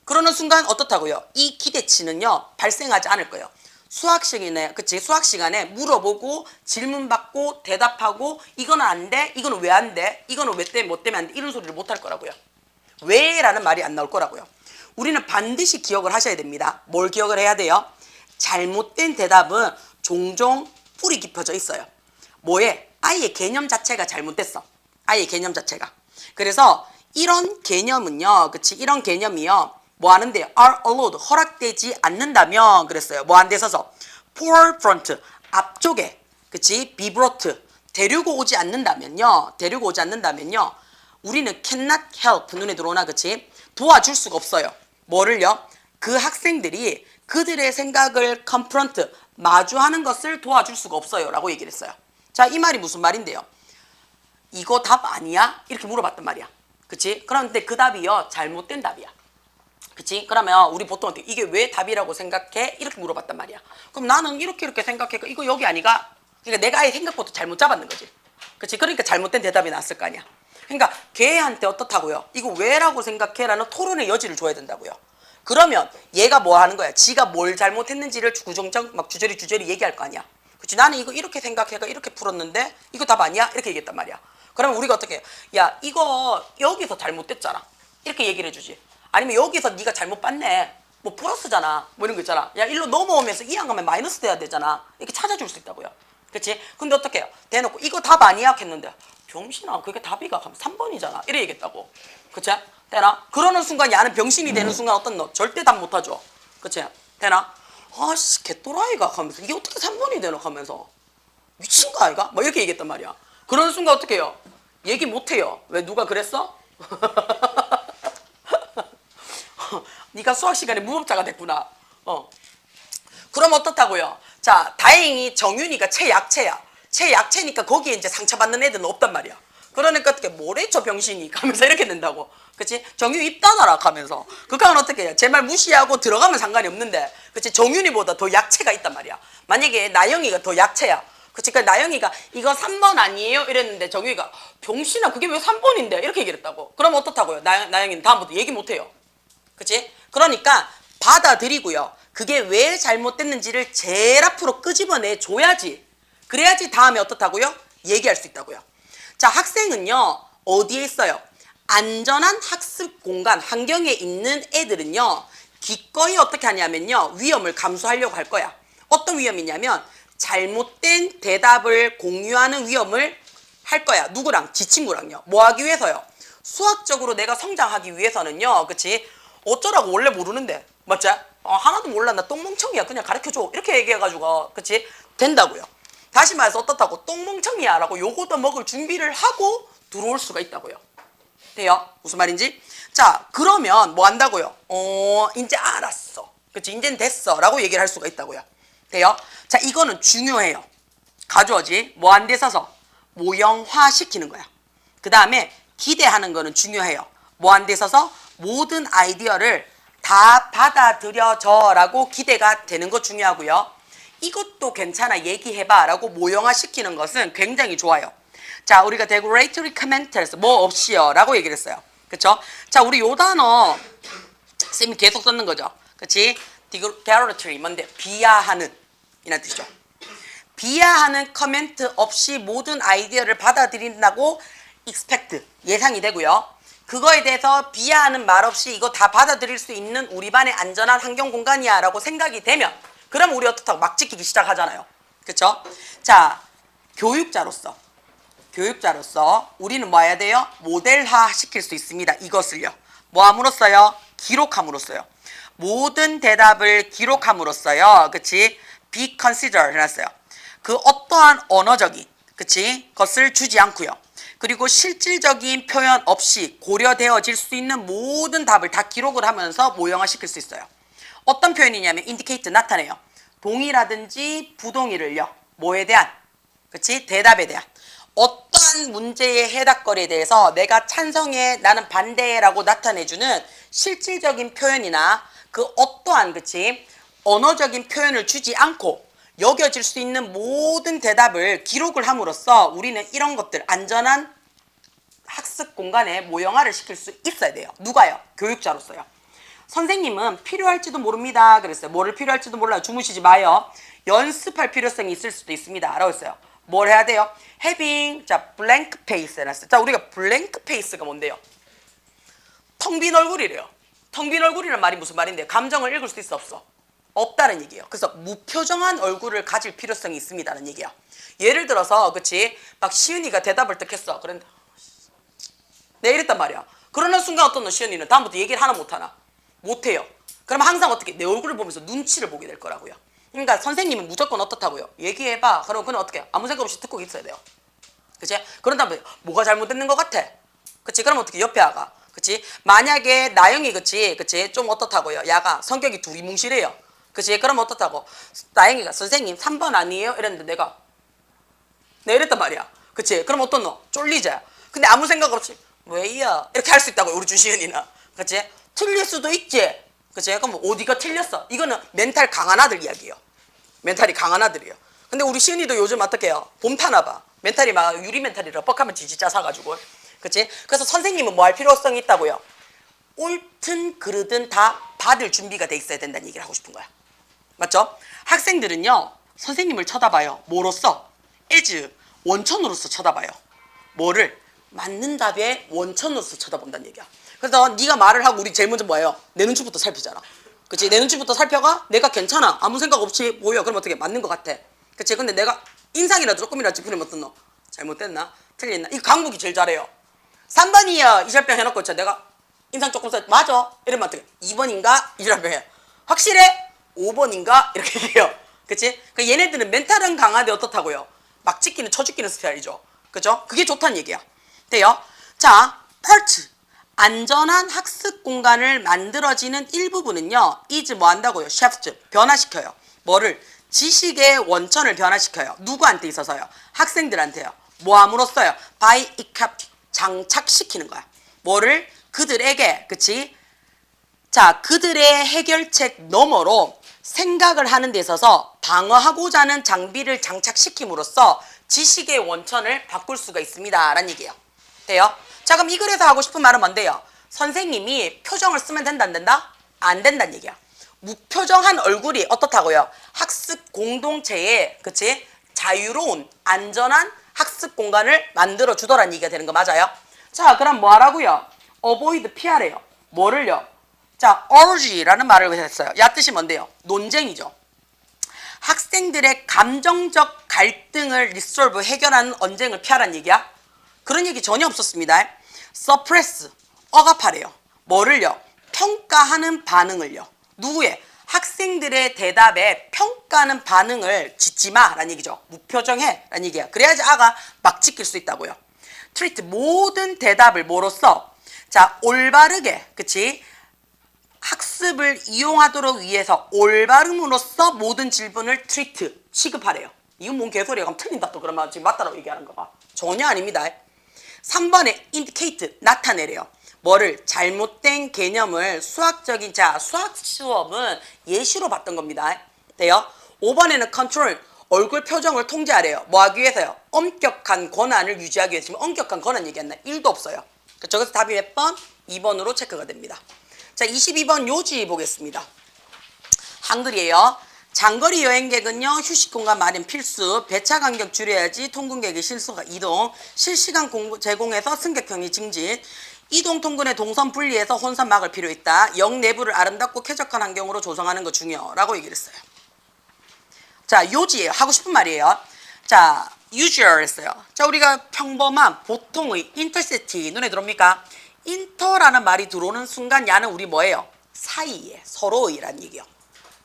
그러는 순간 어떻다고요? 이 기대치는요. 발생하지 않을 거예요. 수학 시간에 물어보고 질문 받고 대답하고 이거는 안 돼, 이거는 왜 안 돼, 이거는 왜 때문에 뭐 때문에 안 돼 이런 소리를 못 할 거라고요. 왜라는 말이 안 나올 거라고요. 우리는 반드시 기억을 하셔야 됩니다. 뭘 기억을 해야 돼요? 잘못된 대답은 종종 뿌리 깊어져 있어요. 뭐에? 아이의 개념 자체가 잘못됐어. 아이의 개념 자체가. 그래서 이런 개념은요, 그치? 이런 개념이요. 뭐 하는데요? are allowed, 허락되지 않는다면 그랬어요. 뭐 안 돼서서 forefront, 앞쪽에, 그치? vibrate, 데리고 오지 않는다면요. 우리는 cannot help, 눈에 들어오나, 그치? 도와줄 수가 없어요. 뭐를요? 그 학생들이 그들의 생각을 confront, 마주하는 것을 도와줄 수가 없어요. 라고 얘기를 했어요. 자, 이 말이 무슨 말인데요? 이거 답 아니야? 이렇게 물어봤단 말이야. 그치? 그런데 그 답이요. 잘못된 답이야. 그치? 그러면 우리 보통 어떻게 이게 왜 답이라고 생각해? 이렇게 물어봤단 말이야. 그럼 나는 이렇게 생각해. 이거 여기 아니가? 그러니까 내가 아예 생각부터 잘못 잡았는 거지. 그치? 그러니까 잘못된 대답이 나왔을 거 아니야. 그러니까 걔한테 어떻다고요? 이거 왜라고 생각해? 라는 토론의 여지를 줘야 된다고요. 그러면 얘가 뭐 하는 거야? 지가 뭘 잘못했는지를 구정정 막 주저리 얘기할 거 아니야. 그치? 나는 이거 이렇게 생각해가 이렇게 풀었는데 이거 답 아니야? 이렇게 얘기했단 말이야. 그러면 우리가 어떻게 해? 야, 이거 여기서 잘못됐잖아. 이렇게 얘기를 해주지. 아니면 여기서 네가 잘못 봤네. 뭐 플러스잖아. 뭐 이런 거 있잖아. 야, 일로 넘어오면서 이 안 가면 마이너스 돼야 되잖아. 이렇게 찾아줄 수 있다고요. 그치? 근데 어떻게 해요? 대놓고 이거 답 아니야? 했는데 병신아, 그게 답이가 3번이잖아. 이래 얘기했다고. 그치? 되나? 그러는 순간 야는 병신이 되는 순간 어떤 너 절대 답 못하죠. 그치? 되나? 아씨, 개또라이가 하면서 이게 어떻게 3번이 되노? 하면서 미친 거 아이가? 뭐 이렇게 얘기했단 말이야. 그러는 순간 어떻게 해요? 얘기 못해요. 왜 누가 그랬어? 네가 수학 시간에 무법자가 됐구나. 그럼 어떻다고요? 자, 다행히 정윤이가 최약체야. 최약체니까 거기에 이제 상처받는 애들은 없단 말이야. 그러니까 어떻게 뭐래 저 병신이 하면서 이렇게 된다고. 그치? 정윤 입 닫아라 하면서. 그러니까 어떻게 해요? 제 말 무시하고 들어가면 상관이 없는데, 그치? 정윤이보다 더 약체가 있단 말이야. 만약에 나영이가 더 약체야. 그치? 그러니까 나영이가 이거 3번 아니에요? 이랬는데 정윤이가 병신아 그게 왜 3번인데? 이렇게 얘기를 했다고. 그럼 어떻다고요? 나영이는 다음부터 얘기 못해요. 그치? 그러니까 받아들이고요. 그게 왜 잘못됐는지를 제일 앞으로 끄집어내 줘야지. 그래야지 다음에 어떻다고요? 얘기할 수 있다고요. 자, 학생은요. 어디에 있어요? 안전한 학습 공간, 환경에 있는 애들은요. 기꺼이 어떻게 하냐면요. 위험을 감수하려고 할 거야. 어떤 위험이냐면 잘못된 대답을 공유하는 위험을 할 거야. 누구랑? 지 친구랑요. 뭐 하기 위해서요? 수학적으로 내가 성장하기 위해서는요. 그치? 어쩌라고 원래 모르는데. 맞지? 하나도 몰라. 나 똥멍청이야. 그냥 가르쳐줘. 이렇게 얘기해가지고. 그치? 된다고요. 다시 말해서 어떻다고? 똥멍청이야. 라고 요거도 먹을 준비를 하고 들어올 수가 있다고요. 돼요? 무슨 말인지? 자, 그러면 뭐 한다고요? 이제 알았어. 그치? 이제는 됐어. 라고 얘기를 할 수가 있다고요. 돼요? 자, 이거는 중요해요. 가져오지. 뭐 안 돼서서 모형화 시키는 거야. 그 다음에 기대하는 거는 중요해요. 뭐 안 돼서서 모든 아이디어를 다 받아들여줘 라고 기대가 되는 거 중요하고요. 이것도 괜찮아 얘기해봐 라고 모형화 시키는 것은 굉장히 좋아요. 자, 우리가 derogatory commenters 뭐 없이요 라고 얘기를 했어요. 그쵸? 자, 우리 요 단어 쌤이 계속 썼는 거죠. 그치? derogatory 뭔데? 비하하는 이란 뜻이죠. 비하하는 커멘트 없이 모든 아이디어를 받아들인다고 expect 예상이 되고요. 그거에 대해서 비하하는 말 없이 이거 다 받아들일 수 있는 우리 반의 안전한 환경 공간이야 라고 생각이 되면 그럼 우리 어떻다고 막 지키기 시작하잖아요. 그쵸? 자, 교육자로서 우리는 뭐 해야 돼요? 모델화 시킬 수 있습니다. 이것을요. 뭐 함으로써요? 기록함으로써요. 모든 대답을 기록함으로써요. 그치? be considered 해놨어요. 그 어떠한 언어적인 그치? 것을 주지 않고요. 그리고 실질적인 표현 없이 고려되어질 수 있는 모든 답을 다 기록을 하면서 모형화시킬 수 있어요. 어떤 표현이냐면 indicate 나타내요. 동의라든지 부동의를요. 뭐에 대한? 그치? 대답에 대한. 어떠한 문제의 해답거리에 대해서 내가 찬성해 나는 반대라고 나타내주는 실질적인 표현이나 그 어떠한 그치? 언어적인 표현을 주지 않고 여겨질 수 있는 모든 대답을 기록을 함으로써 우리는 이런 것들 안전한 학습 공간에 모형화를 시킬 수 있어야 돼요. 누가요? 교육자로서요. 선생님은 필요할지도 모릅니다. 그랬어요. 뭐를 필요할지도 몰라요. 주무시지 마요. 연습할 필요성이 있을 수도 있습니다. 라고 했어요. 뭘 해야 돼요? having, 자, blank face 해놨어요. 자, 우리가 blank face가 뭔데요? 텅 빈 얼굴이래요. 텅 빈 얼굴이란 말이 무슨 말인데요? 감정을 읽을 수 있어 없어? 없다는 얘기예요. 그래서 무표정한 얼굴을 가질 필요성이 있습니다는 얘기야. 예를 들어서 그치? 막 시은이가 대답을 딱 했어. 그런데 내가 이랬단 말이야. 그러는 순간 어떤 너 시은이는 다음부터 얘기를 하나 못하나? 못해요. 그럼 항상 어떻게 내 얼굴을 보면서 눈치를 보게 될 거라고요. 그러니까 선생님은 무조건 어떻다고요? 얘기해봐. 그럼 그는 어떻게 아무 생각 없이 듣고 있어야 돼요. 그치? 그런 다음에 뭐가 잘못됐는 것 같아? 그치? 그럼 어떻게 옆에 아가? 그치? 만약에 나영이 그치? 좀 어떻다고요? 야가 성격이 두리뭉실해요. 그치? 그럼 어떻다고? 나영이가 선생님 3번 아니에요? 이랬는데 내가 이랬단 말이야. 그치? 그럼 어떤 너? 쫄리자. 근데 아무 생각 없이 왜야? 이렇게 할 수 있다고 우리 주시은이는. 그치? 틀릴 수도 있지. 그치? 그럼 어디가 틀렸어? 이거는 멘탈 강한 아들 이야기예요. 멘탈이 강한 아들이에요. 근데 우리 시은이도 요즘 어떻게 해요? 봄 타나 봐. 멘탈이 막 유리 멘탈이라 뻑하면 지지짜 사가지고. 그치? 그래서 선생님은 뭐 할 필요성이 있다고요? 옳든 그르든 다 받을 준비가 돼 있어야 된다는 얘기를 하고 싶은 거야. 맞죠? 학생들은요. 선생님을 쳐다봐요. 뭐로써? as 원천으로서 쳐다봐요. 뭐를? 맞는 답의 원천으로서 쳐다본다는 얘기야. 그래서 네가 말을 하고 우리 제일 먼저 뭐예요? 내 눈치부터 살피잖아. 그치? 내 눈치부터 살펴가 내가 괜찮아. 아무 생각 없이 보여. 그럼 어떻게 맞는 것 같아. 그치? 근데 내가 인상이라도 조금이라도 찌푸리면 어떤 너? 잘못됐나? 틀렸나? 이 강북이 제일 잘해요. 3번이요. 이절병 해놓고 내가 인상 조금 써. 맞아. 이러면 어떻게? 2번인가? 이절병 해. 확실해? 5번인가? 이렇게 얘기해요. 그치? 그러니까 얘네들은 멘탈은 강한데 어떻다고요? 막 찍기는 쳐죽기는 스타일이죠. 그죠? 그게 좋다는 얘기야. 돼요? 자, part. 안전한 학습 공간을 만들어지는 일부분은요. is 뭐 한다고요? shift. 변화시켜요. 뭐를? 지식의 원천을 변화시켜요. 누구한테 있어서요? 학생들한테요. 뭐 함으로써요? by equipped. 장착시키는 거야. 뭐를? 그들에게. 그치? 자, 그들의 해결책 너머로 생각을 하는 데 있어서 방어하고자 하는 장비를 장착시킴으로써 지식의 원천을 바꿀 수가 있습니다. 라는 얘기예요. 돼요? 자, 그럼 이 글에서 하고 싶은 말은 뭔데요? 선생님이 표정을 쓰면 된다, 안 된다? 안 된다는 얘기야. 무표정한 얼굴이 어떻다고요? 학습 공동체에, 그치? 자유로운, 안전한 학습 공간을 만들어 주더라는 얘기가 되는 거 맞아요? 자, 그럼 뭐 하라고요? avoid, 피하래요. 뭐를요? 자, urge라는 말을 했어요. 야 뜻이 뭔데요? 논쟁이죠. 학생들의 감정적 갈등을 resolve, 해결하는 언쟁을 피하라는 얘기야? 그런 얘기 전혀 없었습니다. suppress, 억압하래요. 뭐를요? 평가하는 반응을요. 누구의? 학생들의 대답에 평가하는 반응을 짓지 마라는 얘기죠. 무표정해 라는 얘기야. 그래야지 아가 막 지킬 수 있다고요. treat, 모든 대답을 뭐로써? 자, 올바르게, 그치? 학습을 이용하도록 위해서 올바름으로써 모든 질문을 treat, 취급하래요. 이건 뭔 개소리야. 그럼 틀린다 또 그러면 지금 맞다라고 얘기하는 거봐. 전혀 아닙니다. 3번에 indicate, 나타내래요. 뭐를? 잘못된 개념을 수학적인, 자, 수학 수업은 예시로 봤던 겁니다. 돼요? 5번에는 control, 얼굴 표정을 통제하래요. 뭐 하기 위해서요? 엄격한 권한을 유지하기 위해서. 지금 엄격한 권한 얘기했나? 1도 없어요. 그래서 답이 몇 번? 2번으로 체크가 됩니다. 자, 22번 요지 보겠습니다. 한글이에요. 장거리 여행객은요, 휴식 공간 마련 필수, 배차 간격 줄여야지 통근객의 실수가 이동, 실시간 제공해서 승객형이 증진, 이동 통근의 동선 분리해서 혼선 막을 필요 있다. 역 내부를 아름답고 쾌적한 환경으로 조성하는 거 중요라고 얘기를 했어요. 자, 요지예요. 하고 싶은 말이에요. 자, usual 했어요. 자, 우리가 평범한 보통의 intercity 눈에 들어옵니까? inter라는 말이 들어오는 순간 야는 우리 뭐예요? 사이에 서로의란 얘기요.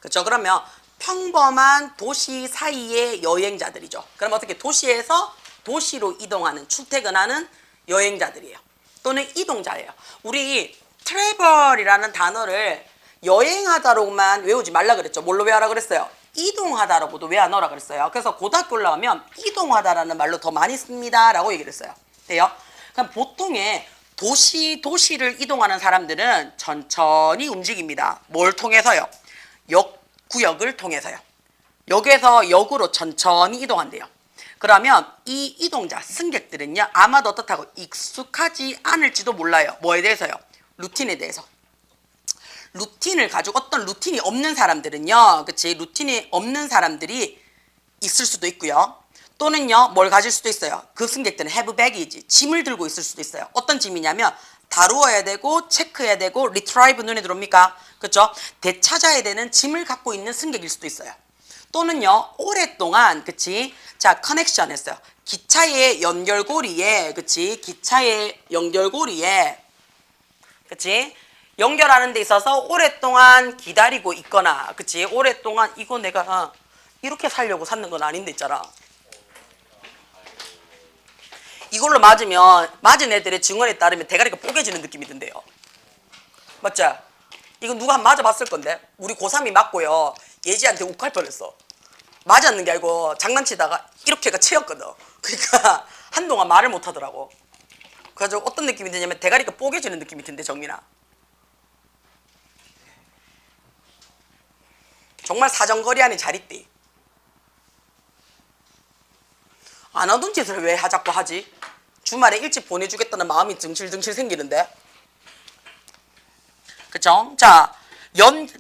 그렇죠? 그러면 평범한 도시 사이의 여행자들이죠. 그럼 어떻게 도시에서 도시로 이동하는 출퇴근하는 여행자들이에요. 또는 이동자예요. 우리 travel이라는 단어를 여행하다로만 외우지 말라 그랬죠. 뭘로 외우라 그랬어요? 이동하다라고도 외워 넣으라 그랬어요. 그래서 고등학교 올라오면 이동하다라는 말로 더 많이 씁니다 라고 얘기를 했어요. 돼요? 그럼 보통의 도시를 이동하는 사람들은 천천히 움직입니다. 뭘 통해서요? 구역을 통해서요. 역에서 역으로 천천히 이동한대요. 그러면 이 이동자, 승객들은요, 아마도 어떻다고 익숙하지 않을지도 몰라요. 뭐에 대해서요? 루틴에 대해서. 루틴을 가지고 어떤 루틴이 없는 사람들은요, 그치? 루틴이 없는 사람들이 있을 수도 있고요. 또는요, 뭘 가질 수도 있어요. 그 승객들은 have baggage, 짐을 들고 있을 수도 있어요. 어떤 짐이냐면, 다루어야 되고, 체크해야 되고, retrieve 눈에 들어옵니까? 그쵸? 되찾아야 되는 짐을 갖고 있는 승객일 수도 있어요. 또는요, 오랫동안, 그치? 자, 커넥션 했어요. 기차의 연결고리에, 그치? 기차의 연결고리에, 그치? 연결하는 데 있어서 오랫동안 기다리고 있거나, 그치? 오랫동안 이거 내가 이렇게 살려고 샀는 건 아닌데 있잖아. 이걸로 맞은 애들의 증언에 따르면 대가리가 뽀개지는 느낌이 든대요. 맞죠? 이거 누가 한 맞아봤을 건데? 우리 고3이 맞고요. 예지한테 욱할 뻔했어. 맞았는 게 아니고 장난치다가 이렇게가 채였거든. 그러니까 한동안 말을 못 하더라고. 그래서 어떤 느낌이 드냐면 대가리가 뽀개지는 느낌이 든대, 정민아. 정말 사정거리 안에 잘 있대. 안 하던 짓을 왜 자꾸 하지? 주말에 일찍 보내주겠다는 마음이 등실등실 생기는데. 그쵸? 자,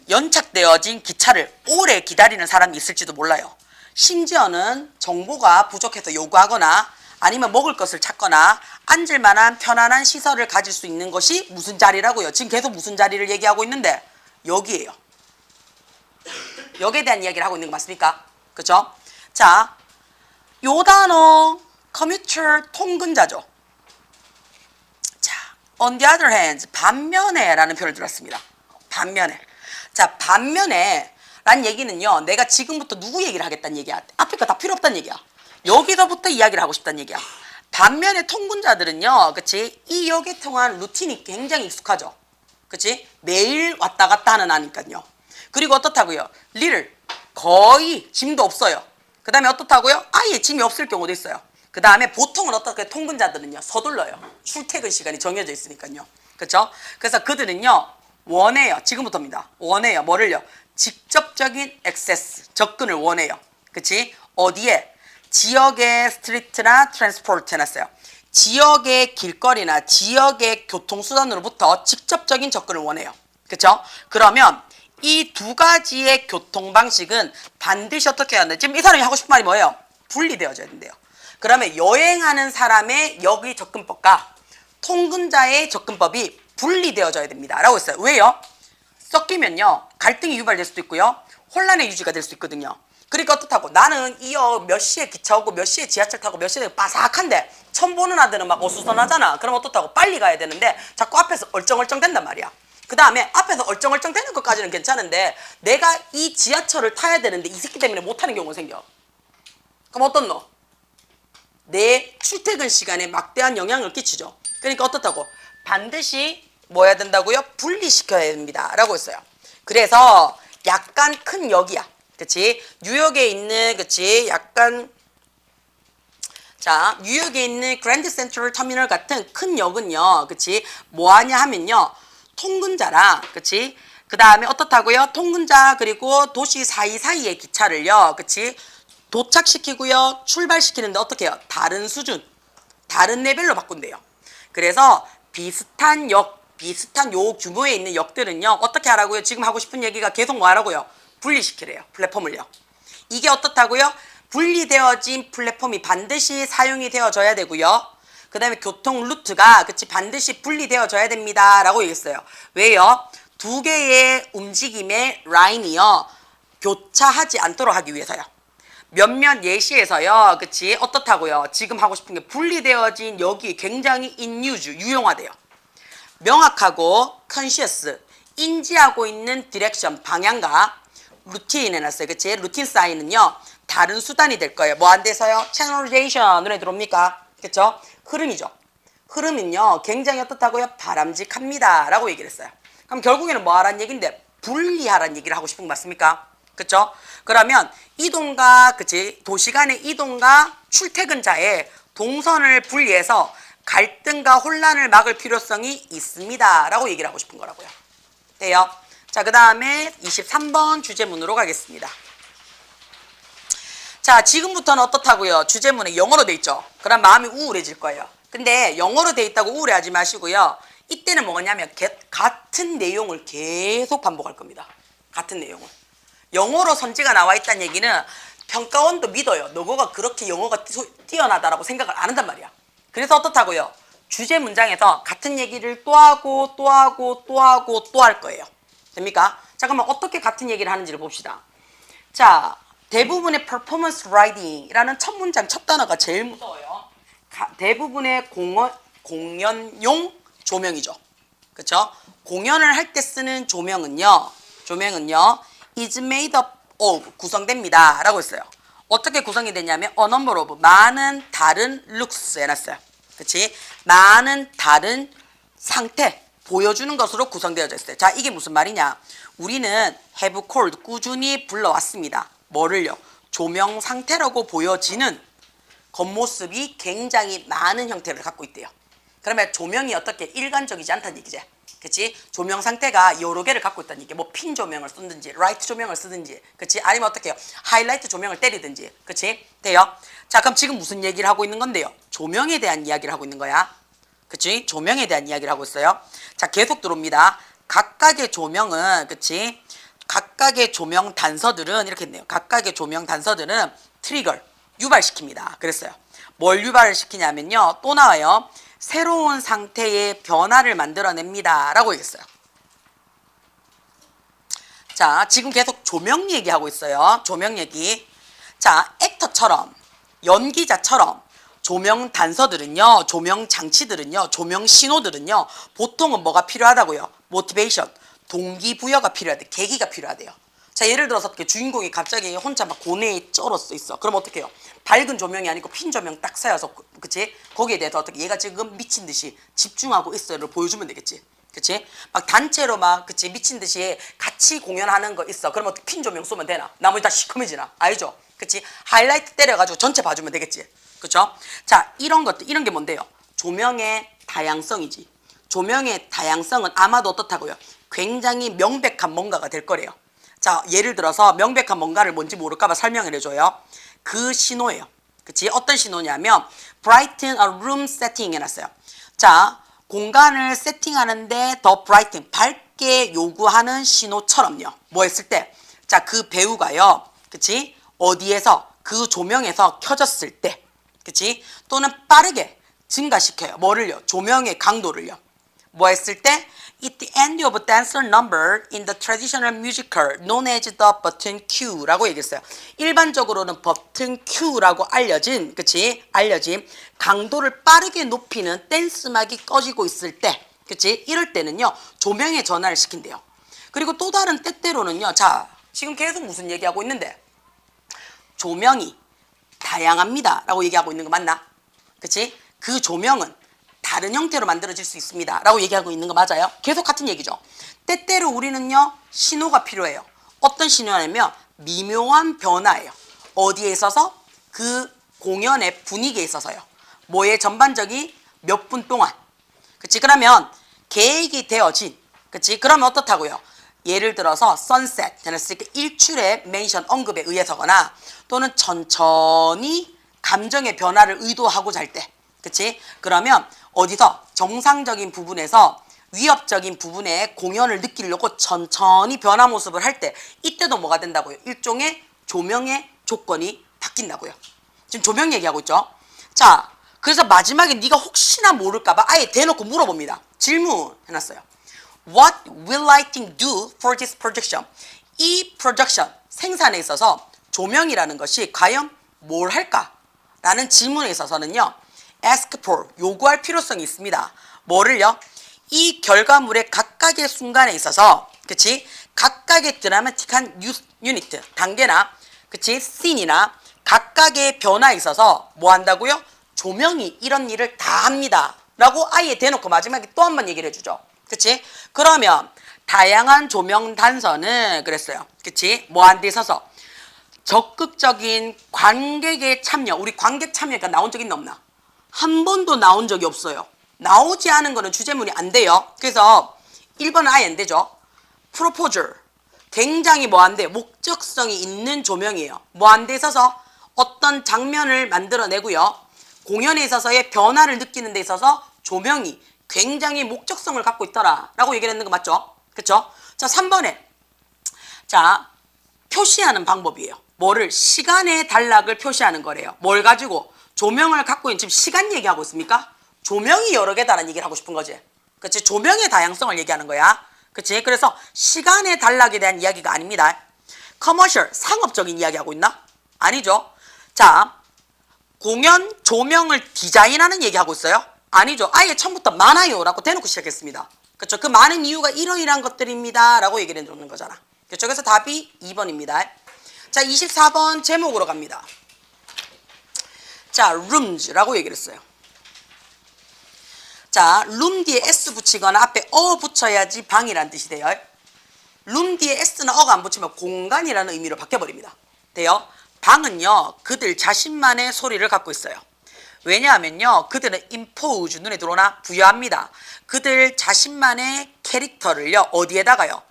연착되어진 기차를 오래 기다리는 사람이 있을지도 몰라요. 심지어는 정보가 부족해서 요구하거나 아니면 먹을 것을 찾거나 앉을 만한 편안한 시설을 가질 수 있는 것이 무슨 자리라고요? 지금 계속 무슨 자리를 얘기하고 있는데 여기에요. 여기에 대한 이야기를 하고 있는 거 맞습니까? 그쵸? 자, 요 단어 commuter 통근자죠. 자, on the other hand, 반면에 라는 표현을 들었습니다. 반면에. 자, 반면에 라는 얘기는요, 내가 지금부터 누구 얘기를 하겠다는 얘기야. 앞에 거 다 필요 없다는 얘기야. 여기서부터 이야기를 하고 싶다는 얘기야. 반면에 통근자들은요, 그치? 이 역에 통한 루틴이 굉장히 익숙하죠. 그치? 매일 왔다 갔다 하는 아니까요. 그리고 어떻다고요? 거의 짐도 없어요. 그 다음에 어떻다고요? 아예 짐이 없을 경우도 있어요. 그 다음에 보통은 어떻게 통근자들은요, 서둘러요. 출퇴근 시간이 정해져 있으니까요. 그렇죠? 그래서 그들은요, 원해요. 지금부터입니다. 원해요. 뭐를요? 직접적인 액세스, 접근을 원해요. 그치? 어디에? 지역의 스트리트나 트랜스포트 해놨어요. 지역의 길거리나 지역의 교통수단으로부터 직접적인 접근을 원해요. 그렇죠? 그러면 이 두 가지의 교통 방식은 반드시 어떻게 해야 하는데, 지금 이 사람이 하고 싶은 말이 뭐예요? 분리되어져야 된대요. 그러면 여행하는 사람의 여기 접근법과 통근자의 접근법이 분리되어져야 됩니다. 라고 했어요. 왜요? 섞이면요, 갈등이 유발될 수도 있고요, 혼란의 유지가 될 수 있거든요. 그러니까 어떻다고? 나는 이어 몇 시에 기차 오고 몇 시에 지하철 타고 몇 시에 빠삭한데 처음 보는 아들은 막 어수선하잖아. 그럼 어떻다고? 빨리 가야 되는데 자꾸 앞에서 얼쩡얼쩡 된단 말이야. 그 다음에 앞에서 얼쩡얼쩡 되는 것까지는 괜찮은데 내가 이 지하철을 타야 되는데 이 새끼 때문에 못하는 경우가 생겨. 그럼 어떻노? 내 출퇴근 시간에 막대한 영향을 끼치죠. 그러니까 어떻다고? 반드시 뭐 해야 된다고요? 분리시켜야 됩니다. 라고 했어요. 그래서 약간 큰 역이야. 그치? 뉴욕에 있는, 그치? 약간, 자, 뉴욕에 있는 그랜드 센트럴 터미널 같은 큰 역은요, 그치? 뭐 하냐 하면요, 통근자랑, 그치? 그 다음에 어떻다고요? 통근자, 그리고 도시 사이사이의 기차를요, 그치? 도착시키고요, 출발시키는데 어떻게 해요? 다른 수준, 다른 레벨로 바꾼대요. 그래서 비슷한 역, 비슷한 요 규모에 있는 역들은요, 어떻게 하라고요? 지금 하고 싶은 얘기가 계속 뭐 하라고요? 분리시키래요. 플랫폼을요. 이게 어떻다고요? 분리되어진 플랫폼이 반드시 사용이 되어져야 되고요. 그 다음에 교통 루트가, 그치, 반드시 분리되어져야 됩니다. 라고 얘기했어요. 왜요? 두 개의 움직임의 라인이요, 교차하지 않도록 하기 위해서요. 몇몇 예시에서요, 그치? 어떻다고요? 지금 하고 싶은 게 분리되어진 여기 굉장히 in use, 유용하대요. 명확하고 conscious, 인지하고 있는 디렉션, 방향과 루틴 해놨어요. 그치? 루틴 사인은요, 다른 수단이 될 거예요. 뭐 안 돼서요? 채널리제이션 눈에 들어옵니까? 그쵸? 흐름이죠. 흐름은요, 굉장히 어떻다고요? 바람직합니다. 라고 얘기를 했어요. 그럼 결국에는 뭐 하라는 얘기인데? 분리하라는 얘기를 하고 싶은 거 맞습니까? 그쵸? 그러면 이동과, 그치? 도시 간의 이동과 출퇴근자의 동선을 분리해서 갈등과 혼란을 막을 필요성이 있습니다. 라고 얘기를 하고 싶은 거라고요. 돼요? 자, 그 다음에 23번 주제문으로 가겠습니다. 자, 지금부터는 어떻다고요? 주제문에 영어로 돼 있죠? 그럼 마음이 우울해질 거예요. 근데 영어로 돼 있다고 우울해하지 마시고요. 이때는 뭐냐면 같은 내용을 계속 반복할 겁니다. 같은 내용을. 영어로 선지가 나와 있다는 얘기는 평가원도 믿어요. 너가 그렇게 영어가 뛰어나다라고 생각을 안 한단 말이야. 그래서 어떻다고요? 주제 문장에서 같은 얘기를 또 하고 또 하고 또 하고 또 할 거예요. 됩니까? 잠깐만 어떻게 같은 얘기를 하는지를 봅시다. 자, 대부분의 performance writing이라는 첫 문장 첫 단어가 제일 무서워요. 대부분의 공연용 조명이죠. 그렇죠? 공연을 할 때 쓰는 조명은요 is made up of 구성됩니다 라고 했어요. 어떻게 구성이 되냐면 a number of 많은 다른 looks 해놨어요. 그치? 많은 다른 상태 보여주는 것으로 구성되어져 있어요. 자, 이게 무슨 말이냐? 우리는 have called 꾸준히 불러왔습니다. 뭐를요? 조명 상태라고 보여지는 겉모습이 굉장히 많은 형태를 갖고 있대요. 그러면 조명이 어떻게 일관적이지 않다는 얘기지. 그치? 조명 상태가 여러 개를 갖고 있다는 얘기. 뭐 핀 조명을 쓰든지 라이트 조명을 쓰든지 그치? 아니면 어떻게 해요? 하이라이트 조명을 때리든지 그치? 돼요? 자, 그럼 지금 무슨 얘기를 하고 있는 건데요? 조명에 대한 이야기를 하고 있는 거야. 그치? 조명에 대한 이야기를 하고 있어요. 자, 계속 들어옵니다. 각각의 조명은 그치? 각각의 조명 단서들은 이렇게 했네요. 각각의 조명 단서들은 트리거를 유발시킵니다. 그랬어요. 뭘 유발을 시키냐면요. 또 나와요. 새로운 상태의 변화를 만들어냅니다. 라고 얘기했어요. 자, 지금 계속 조명 얘기하고 있어요. 조명 얘기. 자, 액터처럼, 연기자처럼 조명 단서들은요, 조명 장치들은요, 조명 신호들은요, 보통은 뭐가 필요하다고요? 모티베이션, 동기부여가 필요하대. 계기가 필요하대요. 자, 예를 들어서 주인공이 갑자기 혼자 막 고뇌에 쩔었어 있어. 그럼 어떻게 해요? 밝은 조명이 아니고 핀 조명 딱 쏴서, 그치? 거기에 대해서 어떻게 얘가 지금 미친 듯이 집중하고 있어요를 보여주면 되겠지. 그치? 막 단체로 막, 그치? 미친 듯이 같이 공연하는 거 있어. 그러면 어떻게 핀 조명 쏘면 되나? 나머지 다 시커매지나? 알죠? 그치? 하이라이트 때려가지고 전체 봐주면 되겠지. 그쵸? 자, 이런 것들, 이런 게 뭔데요? 조명의 다양성이지. 조명의 다양성은 아마도 어떻다고요? 굉장히 명백한 뭔가가 될 거래요. 자, 예를 들어서 명백한 뭔가를 뭔지 모를까봐 설명을 해줘요. 그 신호예요. 그치? 어떤 신호냐면 brighten a room setting 해놨어요. 자, 공간을 세팅하는데 더 brighten, 밝게 요구하는 신호처럼요. 뭐 했을 때? 자, 그 배우가요. 그치? 어디에서? 그 조명에서 켜졌을 때. 그치? 또는 빠르게 증가시켜요. 뭐를요? 조명의 강도를요. 뭐 했을 때? At the end of a dancer number in the traditional musical known as the button cue라고 얘기했어요. 일반적으로는 버튼 큐라고 알려진, 그치? 알려진 강도를 빠르게 높이는 댄스 음악이 꺼지고 있을 때, 그치? 이럴 때는요, 조명의 전환을 시킨대요. 그리고 또 다른 때때로는요, 자, 지금 계속 무슨 얘기하고 있는데, 조명이 다양합니다 라고 얘기하고 있는 거 맞나? 그치? 그 조명은 다른 형태로 만들어질 수 있습니다 라고 얘기하고 있는 거 맞아요? 계속 같은 얘기죠. 때때로 우리는요 신호가 필요해요. 어떤 신호냐면 미묘한 변화예요. 어디에 있어서? 그 공연의 분위기에 있어서요. 뭐의 전반적인 몇 분 동안. 그치? 그러면 계획이 되어진, 그치? 그러면 어떻다고요? 예를 들어서 선셋 해놨을 때 일출의 멘션 언급에 의해서거나 또는 천천히 감정의 변화를 의도하고자 할 때, 그치? 그러면 어디서 정상적인 부분에서 위협적인 부분에 공연을 느끼려고 천천히 변화 모습을 할 때 이때도 뭐가 된다고요? 일종의 조명의 조건이 바뀐다고요. 지금 조명 얘기하고 있죠? 자, 그래서 마지막에 네가 혹시나 모를까봐 아예 대놓고 물어봅니다. 질문 해놨어요. What will lighting do for this projection? 이 프로젝션, 생산에 있어서 조명이라는 것이 과연 뭘 할까라는 질문에 있어서는요. ask for, 요구할 필요성이 있습니다. 뭐를요? 이 결과물의 각각의 순간에 있어서 그치? 각각의 드라마틱한 유니트, 단계나 그치? 씬이나 각각의 변화에 있어서 뭐 한다고요? 조명이 이런 일을 다 합니다. 라고 아예 대놓고 마지막에 또 한 번 얘기를 해주죠. 그치? 그러면 다양한 조명 단서는 그랬어요. 그치? 뭐 한 데 있어서 적극적인 관객의 참여, 우리 관객 참여가 나온 적 있나 없나? 한 번도 나온 적이 없어요. 나오지 않은 거는 주제문이 안 돼요. 그래서 1번은 아예 안 되죠. 프로포절, 굉장히 뭐한데 목적성이 있는 조명이에요. 뭐한 데 있어서 어떤 장면을 만들어내고요. 공연에 있어서의 변화를 느끼는 데 있어서 조명이 굉장히 목적성을 갖고 있더라 라고 얘기를 했는 거 맞죠? 그쵸? 자, 3번에 자, 표시하는 방법이에요. 뭐를? 시간의 단락을 표시하는 거래요. 뭘 가지고? 조명을 갖고 있는, 지금 시간 얘기하고 있습니까? 조명이 여러 개다라는 얘기를 하고 싶은 거지. 그치? 조명의 다양성을 얘기하는 거야. 그치? 그래서 시간의 단락에 대한 이야기가 아닙니다. 커머셜, 상업적인 이야기 하고 있나? 아니죠. 자, 공연 조명을 디자인하는 얘기하고 있어요? 아니죠. 아예 처음부터 많아요 라고 대놓고 시작했습니다. 그렇죠? 그 많은 이유가 이러이러한 것들입니다 라고 얘기를 해주는 거잖아. 그렇죠? 그래서 답이 2번입니다. 자, 24번 제목으로 갑니다. 자, rooms라고 얘기를 했어요. 자, room 뒤에 s 붙이거나 앞에 붙여야지 방이라는 뜻이 돼요. room 뒤에 s나 어가 안 붙이면 공간이라는 의미로 바뀌어버립니다. 돼요? 방은요, 그들 자신만의 소리를 갖고 있어요. 왜냐하면요, 그들은 impose, 눈에 들어오나? 부여합니다. 그들 자신만의 캐릭터를요, 어디에다가요?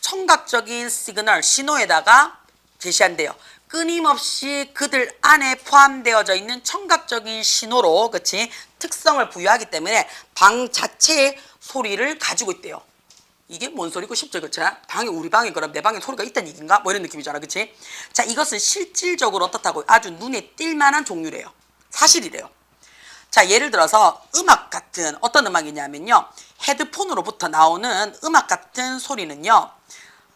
청각적인 시그널, 신호에다가 제시한대요. 끊임없이 그들 안에 포함되어져 있는 청각적인 신호로, 그치? 특성을 부여하기 때문에 방 자체의 소리를 가지고 있대요. 이게 뭔 소리고 싶죠, 그치? 방이 우리 방이 그럼 내 방에 소리가 있다는 얘기인가? 뭐 이런 느낌이잖아, 그치? 자, 이것은 실질적으로 어떻다고? 아주 눈에 띌 만한 종류래요. 사실이래요. 자, 예를 들어서 음악 같은 어떤 음악이냐면요, 헤드폰으로부터 나오는 음악 같은 소리는요,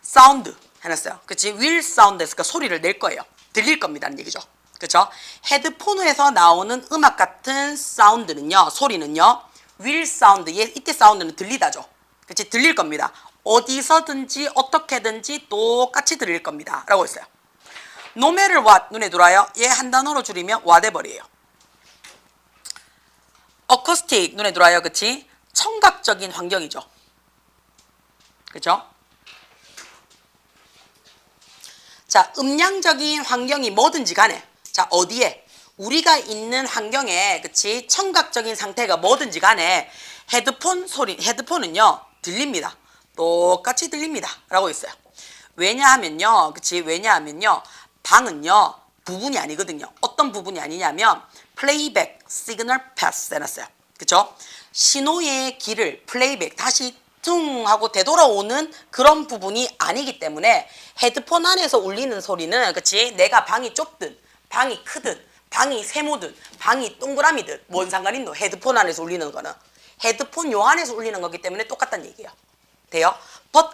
사운드 해놨어요. 그치? will sound 했으니까 소리를 낼 거예요. 들릴 겁니다는 얘기죠. 그쵸? 헤드폰에서 나오는 음악 같은 사운드는요, 소리는요, will sound, 이때 사운드는 들리다죠. 그치? 들릴 겁니다. 어디서든지 어떻게든지 똑같이 들릴 겁니다 라고 했어요. No matter what, 눈에 들어와요. 얘 한 단어로 줄이면 whatever이에요. acoustic, 눈에 들어와요. 그치? 청각적인 환경이죠. 그쵸? 자, 음량적인 환경이 뭐든지 간에, 자, 어디에? 우리가 있는 환경에, 그치? 청각적인 상태가 뭐든지 간에 헤드폰 소리, 헤드폰은요, 들립니다. 똑같이 들립니다. 라고 있어요. 왜냐하면요, 그치? 왜냐하면요, 방은요, 부분이 아니거든요. 어떤 부분이 아니냐면, 플레이백, 시그널 패스 해놨어요. 그쵸? 신호의 길을 플레이백, 다시 퉁 하고 되돌아오는 그런 부분이 아니기 때문에 헤드폰 안에서 울리는 소리는, 그치? 내가 방이 좁든 방이 크든 방이 세모든 방이 동그라미든 뭔 상관 있노? 헤드폰 안에서 울리는 거는 헤드폰 요 안에서 울리는 거기 때문에 똑같다는 얘기예요. 돼요?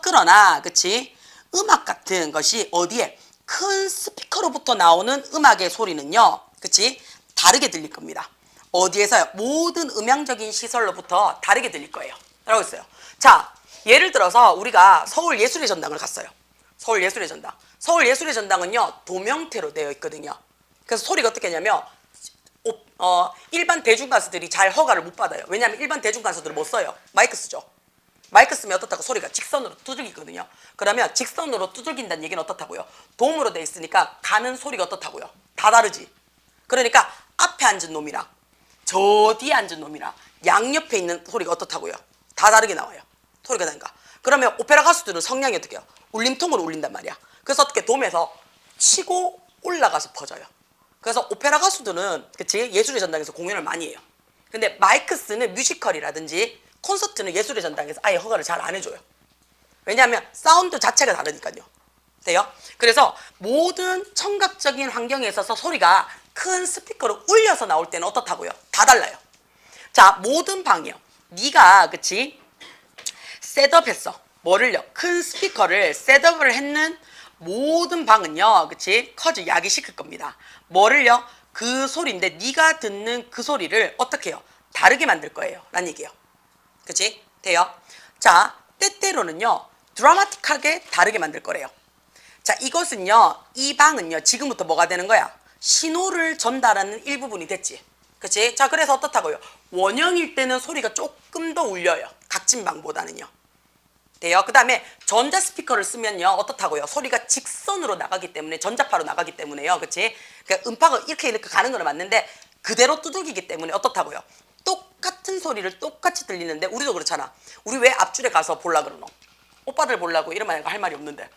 그러나, 그치? 음악 같은 것이 어디에? 큰 스피커로부터 나오는 음악의 소리는요, 그치? 다르게 들릴 겁니다. 어디에서요? 모든 음향적인 시설로부터 다르게 들릴 거예요. 라고 했어요. 자, 예를 들어서 우리가 서울예술의 전당을 갔어요. 서울예술의 전당. 서울예술의 전당은요, 도명태로 되어 있거든요. 그래서 소리가 어떻게 하냐면, 일반 대중가수들이 잘 허가를 못 받아요. 왜냐하면 일반 대중가수들은 못 써요. 마이크 쓰죠. 마이크 쓰면 어떻다고? 소리가 직선으로 두들기거든요. 그러면 직선으로 두들긴다는 얘기는 어떻다고요? 돔으로 돼 있으니까 가는 소리가 어떻다고요? 다 다르지. 그러니까 앞에 앉은 놈이랑 저 뒤에 앉은 놈이랑 양옆에 있는 소리가 어떻다고요? 다 다르게 나와요. 소리가 다른가? 그러면 오페라 가수들은 성량이 어떻게 해요? 울림통으로 울린단 말이야. 그래서 어떻게 돔에서 치고 올라가서 퍼져요. 그래서 오페라 가수들은, 그치? 예술의 전당에서 공연을 많이 해요. 근데 마이크 쓰는 뮤지컬이라든지 콘서트는 예술의 전당에서 아예 허가를 잘 안 해줘요. 왜냐하면 사운드 자체가 다르니까요. 돼요? 그래서 모든 청각적인 환경에 있어서 소리가 큰 스피커로 울려서 나올 때는 어떻다고요? 다 달라요. 자, 모든 방이요. 네가, 그치? 셋업했어. 뭐를요? 큰 스피커를 셋업을 했는 모든 방은요, 그치? 커즈 야기시킬 겁니다. 뭐를요? 그 소리인데 네가 듣는 그 소리를 어떻게 해요? 다르게 만들 거예요. 라는 얘기예요. 그치? 돼요? 자, 때때로는요, 드라마틱하게 다르게 만들 거래요. 자, 이것은요, 이 방은요, 지금부터 뭐가 되는 거야? 신호를 전달하는 일부분이 됐지. 그치? 자, 그래서 어떻다고요? 원형일 때는 소리가 조금 더 울려요. 각진방보다는요. 돼요? 그 다음에 전자 스피커를 쓰면요, 어떻다고요? 소리가 직선으로 나가기 때문에, 전자파로 나가기 때문에요. 그치? 그러니까 음파가 이렇게 가는 건 맞는데, 그대로 두들기기 때문에 어떻다고요? 똑같은 소리를 똑같이 들리는데, 우리도 그렇잖아. 우리 왜 앞줄에 가서 볼라 그러노? 오빠들 보려고 이러면 할 말이 없는데.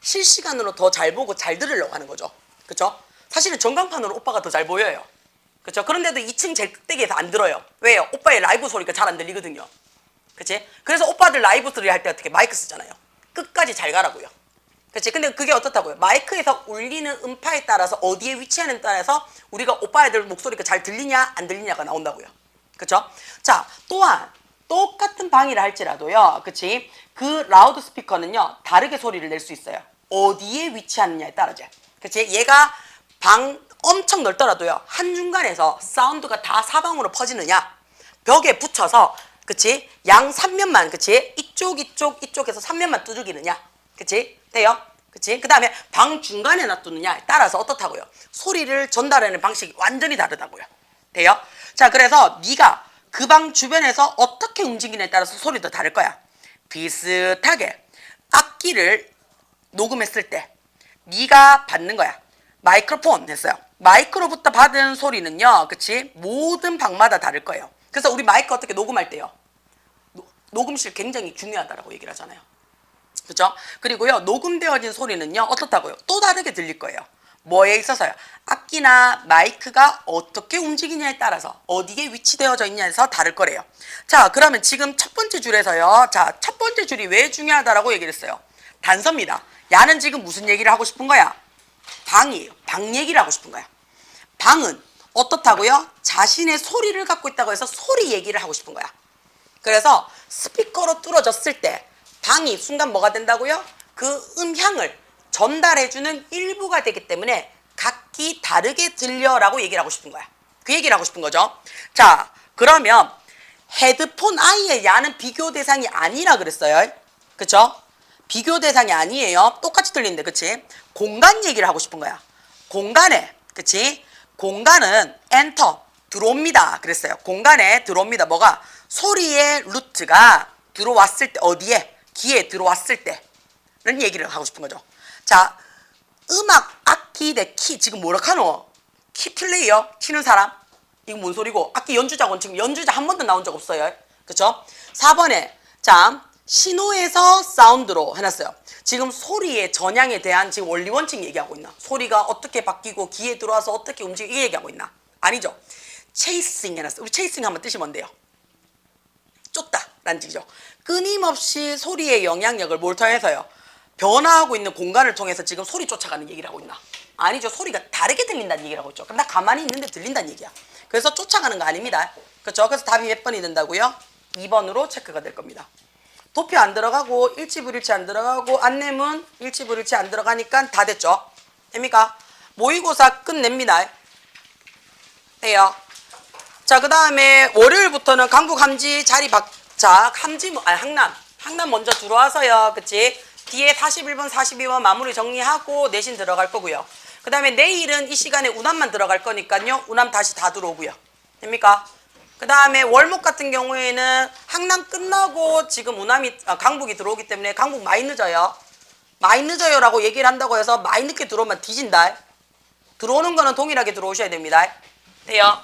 실시간으로 더 잘 보고 잘 들으려고 하는 거죠. 그쵸? 사실은 전광판으로 오빠가 더 잘 보여요. 그쵸? 그런데도 2층 제일 꼭대기에서 안 들어요. 왜요? 오빠의 라이브 소리가 잘 안 들리거든요. 그치? 그래서 오빠들 라이브 소리 할 때 어떻게 마이크 쓰잖아요. 끝까지 잘 가라고요. 그치? 근데 그게 어떻다고요? 마이크에서 울리는 음파에 따라서 어디에 위치하는 따라서 우리가 오빠 애들 목소리가 잘 들리냐 안 들리냐가 나온다고요. 그쵸? 자, 또한 똑같은 방이라 할지라도요. 그치? 그 라우드 스피커는요, 다르게 소리를 낼 수 있어요. 어디에 위치하느냐에 따라죠. 그치? 얘가 방 엄청 넓더라도요, 한중간에서 사운드가 다 사방으로 퍼지느냐, 벽에 붙여서, 그치? 양 3면만, 그치? 이쪽에서 3면만 두들기느냐, 그치? 돼요? 그치? 그 다음에 방 중간에 놔두느냐에 따라서 어떻다고요? 소리를 전달하는 방식이 완전히 다르다고요. 돼요? 자, 그래서 네가 그 방 주변에서 어떻게 움직이느냐에 따라서 소리도 다를 거야. 비슷하게 악기를 녹음했을 때 네가 받는 거야. 마이크로폰 했어요. 마이크로부터 받은 소리는요, 그치? 모든 방마다 다를 거예요. 그래서 우리 마이크 어떻게 녹음할 때요? 녹음실 굉장히 중요하다라고 얘기를 하잖아요. 그죠? 그리고요, 녹음되어진 소리는요, 어떻다고요? 또 다르게 들릴 거예요. 뭐에 있어서요? 악기나 마이크가 어떻게 움직이냐에 따라서 어디에 위치되어져 있냐에서 다를 거래요. 자, 그러면 지금 첫 번째 줄에서요. 자, 첫 번째 줄이 왜 중요하다라고 얘기를 했어요? 단서입니다. 야는 지금 무슨 얘기를 하고 싶은 거야? 방이에요. 방 얘기를 하고 싶은 거야. 방은 어떻다고요? 자신의 소리를 갖고 있다고 해서 소리 얘기를 하고 싶은 거야. 그래서 스피커로 뚫어졌을 때 방이 순간 뭐가 된다고요? 그 음향을 전달해주는 일부가 되기 때문에 각기 다르게 들려라고 얘기를 하고 싶은 거야. 그 얘기를 하고 싶은 거죠. 자, 그러면 헤드폰 아이의 야는 비교 대상이 아니라 그랬어요. 그쵸? 비교 대상이 아니에요. 똑같이 들리는데, 그치? 공간 얘기를 하고 싶은 거야. 공간에, 그치? 공간은 엔터, 들어옵니다. 그랬어요. 공간에 들어옵니다. 뭐가? 소리의 루트가 들어왔을 때, 어디에? 귀에 들어왔을 때는 얘기를 하고 싶은 거죠. 자, 음악, 악기 대 키, 지금 뭐라 카노? 키 플레이어? 치는 사람? 이거 뭔 소리고? 악기 연주자건 지금 연주자 한 번도 나온 적 없어요. 그쵸? 4번에, 자, 신호에서 사운드로 해놨어요. 지금 소리의 전향에 대한 지금 원리 원칙 얘기하고 있나? 소리가 어떻게 바뀌고 귀에 들어와서 어떻게 움직이고 이 얘기하고 있나? 아니죠. 체이싱 해놨어요. 우리 체이싱 하면 뜻이 뭔데요? 쫓다 라는 뜻이죠. 끊임없이 소리의 영향력을 뭘 통해서요? 변화하고 있는 공간을 통해서 지금 소리 쫓아가는 얘기를 하고 있나? 아니죠. 소리가 다르게 들린다는 얘기를 하고 있죠. 그럼 나 가만히 있는데 들린다는 얘기야. 그래서 쫓아가는 거 아닙니다. 그렇죠? 그래서 답이 몇 번이 된다고요? 2번으로 체크가 될 겁니다. 도표 안 들어가고 일치불일치 안 들어가고 안내문 일치불일치 안 들어가니까 다 됐죠? 됩니까? 모의고사 끝냅니다. 돼요. 자, 그 다음에 월요일부터는 강북 함지 자리 자, 항남 먼저 들어와서요. 그치? 뒤에 41번, 42번 마무리 정리하고 내신 들어갈 거고요. 그 다음에 내일은 이 시간에 운암만 들어갈 거니까요. 운암 다시 다 들어오고요. 됩니까? 그 다음에 월목 같은 경우에는 항남 끝나고 지금 강북이 들어오기 때문에 강북 많이 늦어요. 많이 늦어요라고 얘기를 한다고 해서 많이 늦게 들어오면 뒤진다. 들어오는 거는 동일하게 들어오셔야 됩니다. 돼요?